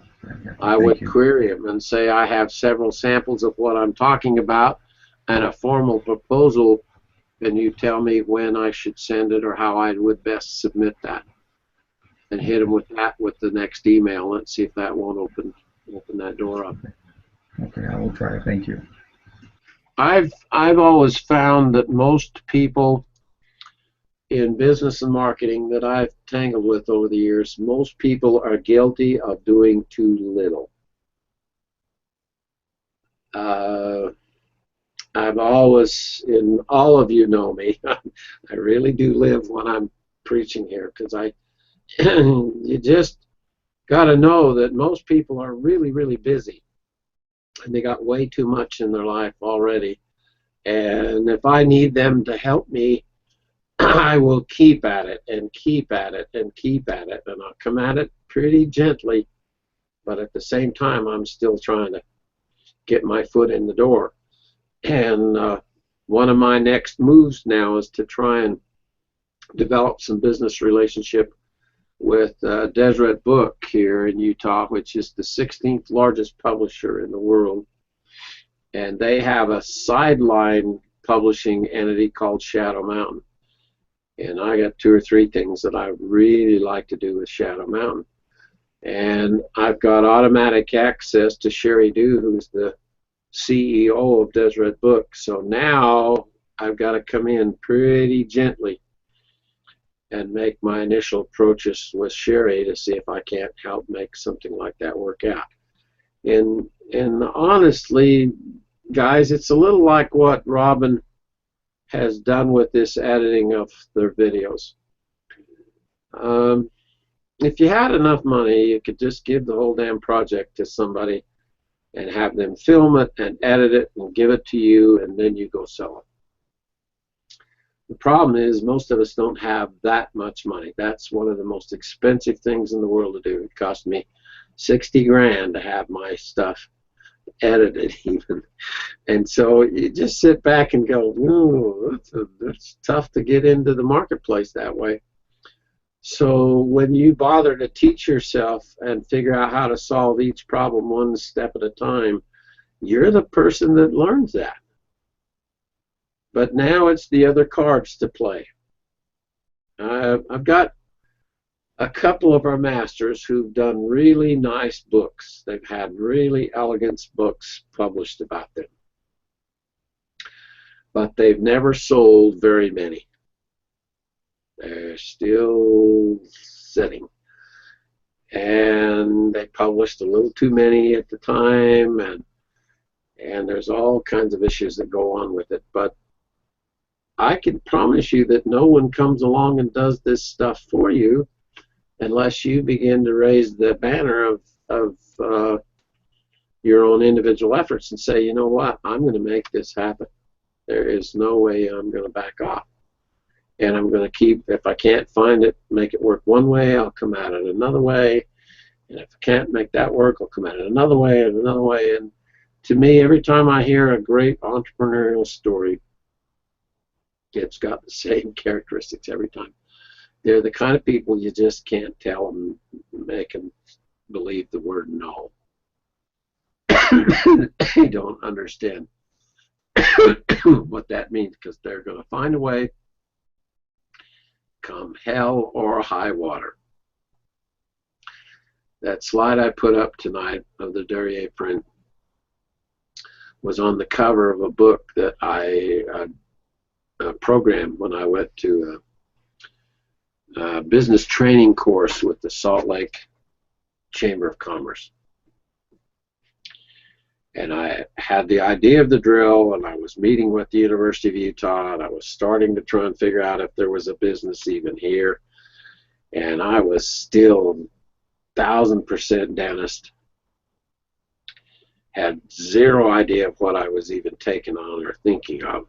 I would query them and say, I have several samples of what I'm talking about and a formal proposal, and you tell me when I should send it or how I would best submit that. And hit them with that with the next email. Let's see if that won't open that door up. Okay, I will try. Thank you. I've always found that most people in business and marketing that I've tangled with over the years, most people are guilty of doing too little. I've always, and all of you know me, I really do live when I'm preaching here, because you just got to know that most people are really, really busy. And they got way too much in their life already. And if I need them to help me, I will keep at it and keep at it and keep at it. And I'll come at it pretty gently, but at the same time, I'm still trying to get my foot in the door. And one of my next moves now is to try and develop some business relationship with Deseret Book here in Utah, which is the 16th largest publisher in the world. And they have a sideline publishing entity called Shadow Mountain. And I got 2 or 3 things that I really like to do with Shadow Mountain. And I've got automatic access to Sherry Dew, who's the CEO of Deseret Book. So now I've got to come in pretty gently and make my initial approaches with Sherry to see if I can't help make something like that work out. And honestly, guys, it's a little like what Robin has done with this editing of their videos. If you had enough money, you could just give the whole damn project to somebody and have them film it and edit it and give it to you, and then you go sell it. The problem is most of us don't have that much money. That's one of the most expensive things in the world to do. It cost me 60 grand to have my stuff edited even. And so you just sit back and go, ooh, that's tough to get into the marketplace that way. So when you bother to teach yourself and figure out how to solve each problem one step at a time, you're the person that learns that. But now it's the other cards to play. I've got a couple of our masters who've done really nice books. They've had really elegant books published about them. But they've never sold very many. They're still sitting. And they published a little too many at the time, and there's all kinds of issues that go on with it. But I can promise you that no one comes along and does this stuff for you unless you begin to raise the banner of your own individual efforts and say, you know what, I'm going to make this happen. There is no way I'm going to back off. And I'm going to keep, if I can't find it, make it work one way, I'll come at it another way. And if I can't make that work, I'll come at it another way and another way. And to me, every time I hear a great entrepreneurial story, it's got the same characteristics every time. They're the kind of people you just can't tell them, make them believe the word no. They don't understand what that means, because they're going to find a way, come hell or high water. That slide I put up tonight of the Duryea print was on the cover of a book that I programmed when I went to a business training course with the Salt Lake Chamber of Commerce. And I had the idea of the drill, and I was meeting with the University of Utah, and I was starting to try and figure out if there was a business even here. And I was still 1000% dentist. Had zero idea of what I was even taking on or thinking of.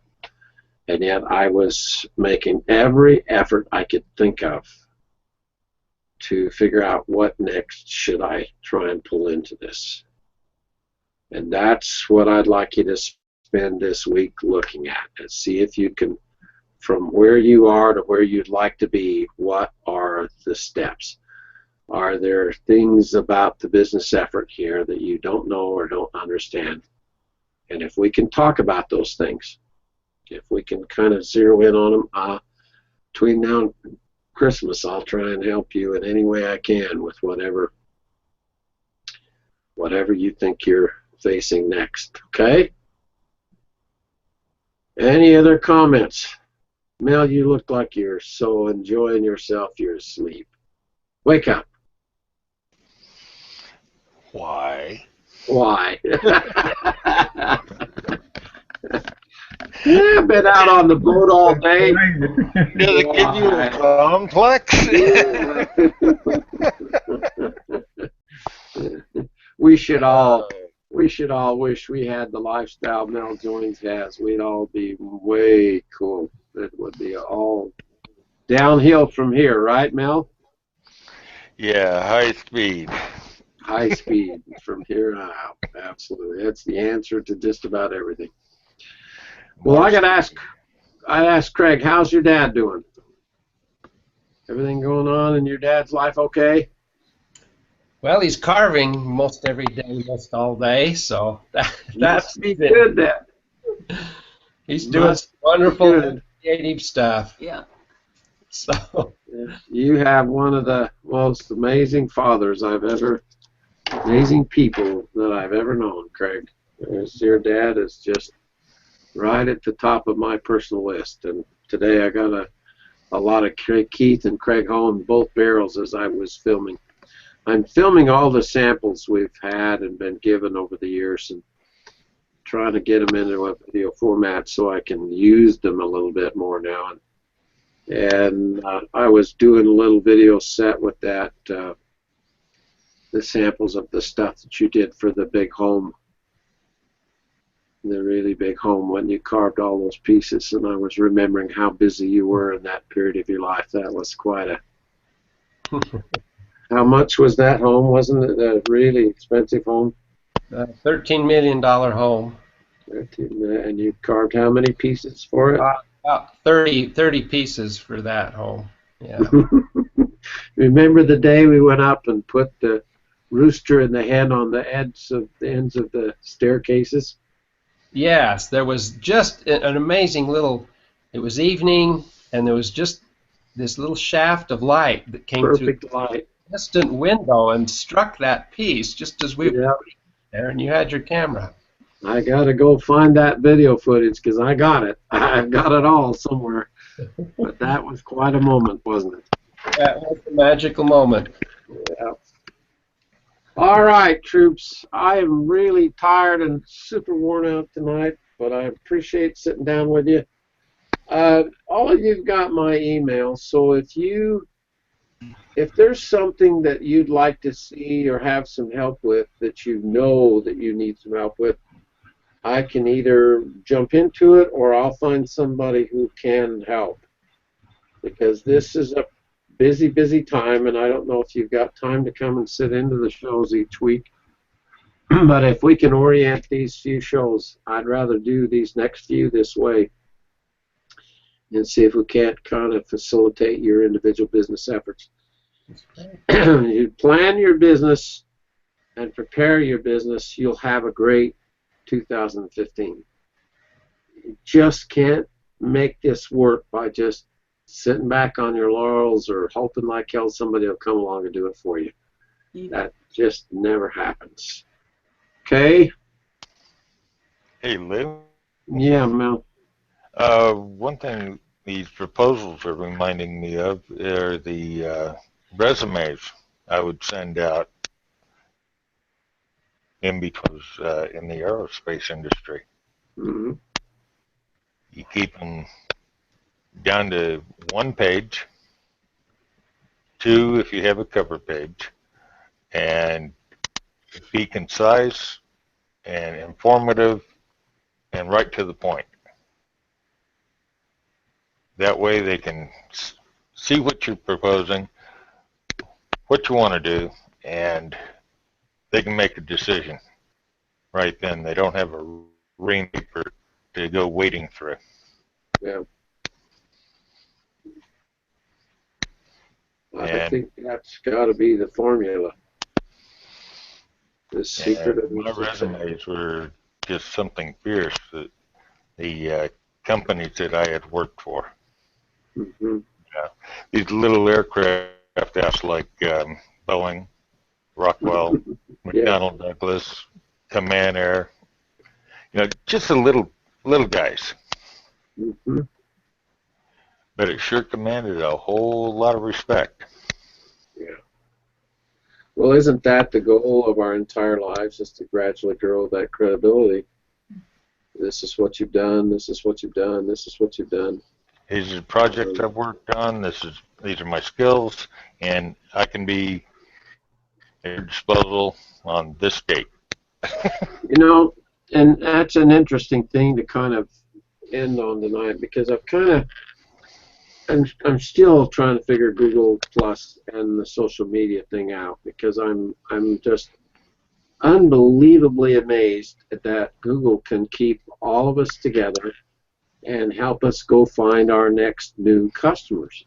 And yet I was making every effort I could think of to figure out what next should I try and pull into this. And that's what I'd like you to spend this week looking at, and see if you can, from where you are to where you'd like to be, what are the steps? Are there things about the business effort here that you don't know or don't understand? And if we can talk about those things, if we can kind of zero in on them, between now and Christmas, I'll try and help you in any way I can with whatever you think you're facing next. Okay? Any other comments? Mel, you look like you're so enjoying yourself you're asleep. Wake up. Why? Why? Yeah, I've been out on the boat all day. Does it give you a complex? We should all wish we had the lifestyle Mel Joines has. We'd all be way cool. It would be all downhill from here, right, Mel? Yeah, high speed. High speed from here on out. Absolutely. That's the answer to just about everything. Well, I'd ask Craig, how's your dad doing? Everything going on in your dad's life okay? Well, he's carving most every day, most all day, so that's good then. He's doing some wonderful creative stuff. Yeah. So you have one of the most amazing fathers amazing people that I've ever known, Craig. Your dad is just right at the top of my personal list. And today I got a lot of Keith and Craig Holm, both barrels, as I was filming. I'm filming all the samples we've had and been given over the years and trying to get them into a video format so I can use them a little bit more now. And I was doing a little video set with that, the samples of the stuff that you did for the big home the really big home when you carved all those pieces, and I was remembering how busy you were in that period of your life. That was quite a... How much was that home? Wasn't it a really expensive home? $13 million home. 13 million. And you carved how many pieces for it? About 30 pieces for that home. Yeah. Remember the day we went up and put the rooster and the hen on the ends of the staircases? Yes, there was just an amazing little. It was evening, and there was just this little shaft of light that came through light. The distant window and struck that piece just as we were there, and you had your camera. I gotta go find that video footage because I got it. I've got it all somewhere. But that was quite a moment, wasn't it? That was a magical moment. Yeah. All right, troops. I am really tired and super worn out tonight, but I appreciate sitting down with you. All of you've got my email, so if there's something that you'd like to see or have some help with that you know that you need some help with, I can either jump into it or I'll find somebody who can help. Because this is a busy, busy time, and I don't know if you've got time to come and sit into the shows each week. But if we can orient these few shows, I'd rather do these next few this way and see if we can't kind of facilitate your individual business efforts. You plan your business and prepare your business, you'll have a great 2015. You just can't make this work by just sitting back on your laurels or hoping like hell somebody will come along and do it for you. That just never happens. Okay? Hey, Lou. Yeah, Mel. One thing these proposals are reminding me of are the resumes I would send out in the aerospace industry. Mm-hmm. You keep them down to 1 page, 2 if you have a cover page, and be concise and informative and right to the point. That way they can see what you're proposing, what you want to do, and they can make a decision right then. They don't have a ream paper to go wading through. Yeah. I think that's got to be the formula. The secret of my resumes were just something fierce. The companies that I had worked for. Mm-hmm. These little aircraft outs like Boeing, Rockwell, McDonnell Douglas, Command Air. Just the little guys. Mm-hmm. But it sure commanded a whole lot of respect. Yeah. Well, isn't that the goal of our entire lives, is to gradually grow that credibility? This is what you've done, this is what you've done, this is what you've done. These are projects I've worked on, these are my skills, and I can be at your disposal on this date. And that's an interesting thing to kind of end on tonight, because I'm still trying to figure Google Plus and the social media thing out, because I'm just unbelievably amazed at that Google can keep all of us together and help us go find our next new customers.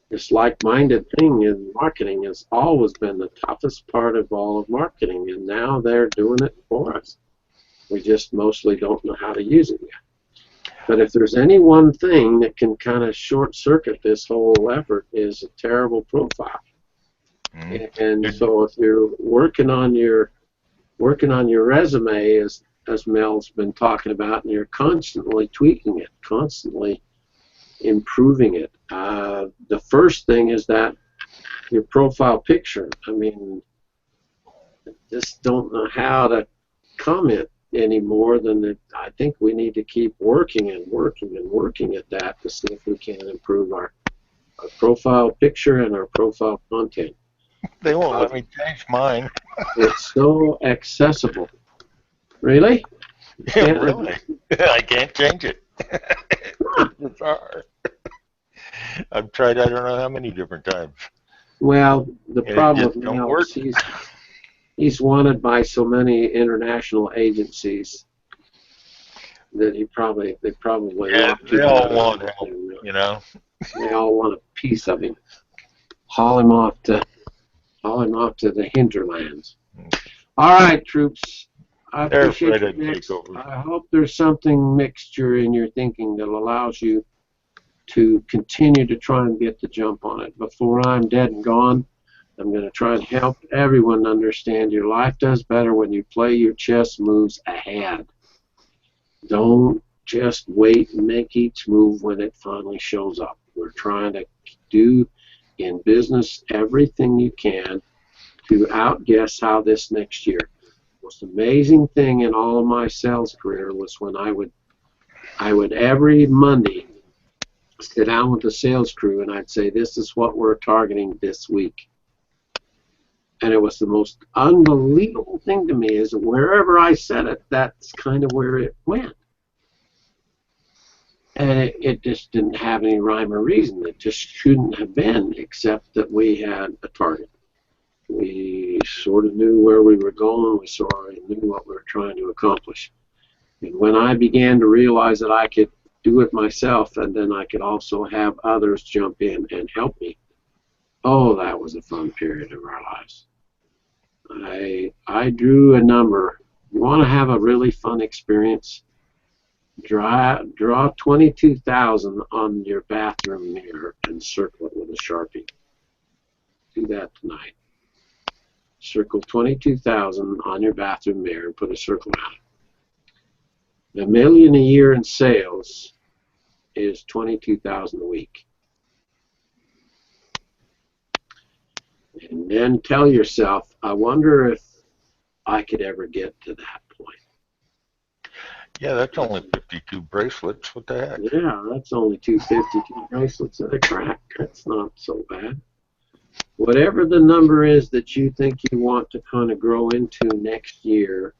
This like-minded thing in marketing has always been the toughest part of all of marketing, and now they're doing it for us. We just mostly don't know how to use it yet. But if there's any one thing that can kind of short-circuit this whole effort, is a terrible profile. And so if you're working on your resume, as Mel's been talking about, and you're constantly tweaking it, constantly improving it, the first thing is that your profile picture. I mean, just don't know how to comment any more than that. I think we need to keep working and working and working at that to see if we can improve our profile picture and our profile content. They won't let me change mine. It's so accessible. Really? Yeah, really? I can't change it. It's bizarre. I've tried I don't know how many different times. Well, the And problem it with just don't Mel work. is he's wanted by so many international agencies that they probably Yeah, locked they him all out. want him, you know. They all want a piece of him. Haul him off to the hinterlands. All right, troops. I They're appreciate afraid your I'd mix. take over. I hope there's something mixture in your thinking that allows you to continue to try and get the jump on it. Before I'm dead and gone, I'm going to try and help everyone understand your life does better when you play your chess moves ahead. Don't just wait and make each move when it finally shows up. We're trying to do in business everything you can to outguess how this next year. The most amazing thing in all of my sales career was when I would every Monday sit down with the sales crew and I'd say, this is what we're targeting this week. And it was the most unbelievable thing to me is that wherever I said it, that's kind of where it went. And it just didn't have any rhyme or reason. It just shouldn't have been, except that we had a target. We sort of knew where we were going. We sort of knew what we were trying to accomplish. And when I began to realize that I could do it myself and then I could also have others jump in and help me, oh, that was a fun period of our lives. I drew a number. You want to have a really fun experience? Draw 22,000 on your bathroom mirror and circle it with a Sharpie. Do that tonight. Circle 22,000 on your bathroom mirror and put a circle on it. $1 million a year in sales is 22,000 a week. And then tell yourself, I wonder if I could ever get to that point. Yeah, that's only 52 bracelets. What the heck? Yeah, that's only 252 bracelets at a crack. That's not so bad. Whatever the number is that you think you want to kind of grow into next year,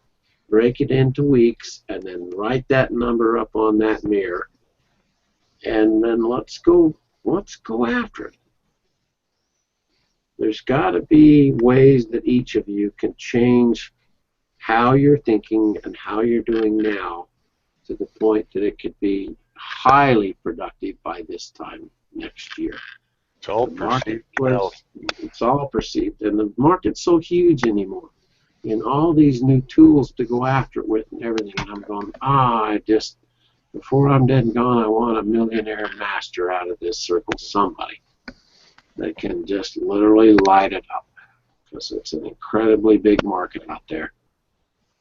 break it into weeks, and then write that number up on that mirror. And then let's go after it. There's got to be ways that each of you can change how you're thinking and how you're doing now to the point that it could be highly productive by this time next year. It's all perceived wealth. It's all perceived, and the market's so huge anymore. And all these new tools to go after it with and everything, and I'm going, before I'm dead and gone, I want a millionaire master out of this circle, somebody that can just literally light it up, because it's an incredibly big market out there,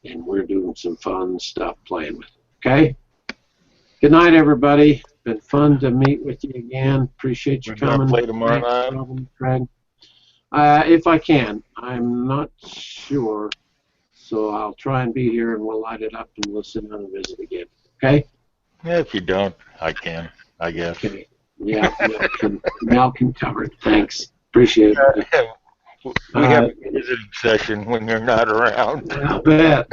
and we're doing some fun stuff playing with it. Okay? Good night, everybody. Been fun to meet with you again. Appreciate you coming. We're going to play tomorrow night? Thanks, Craig. If I can. I'm not sure, so I'll try and be here, and we'll light it up, and we'll sit down and visit again. Okay? Yeah, if you don't, I can, I guess. Okay. Yeah, Mel can cover it. Thanks. Appreciate it. We have a visiting session when you're not around. I bet.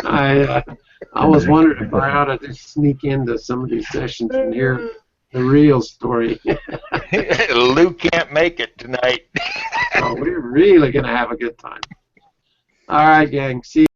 I was wondering if I ought to just sneak into some of these sessions and hear the real story. Lou can't make it tonight. Oh, we're really going to have a good time. All right, gang. See you.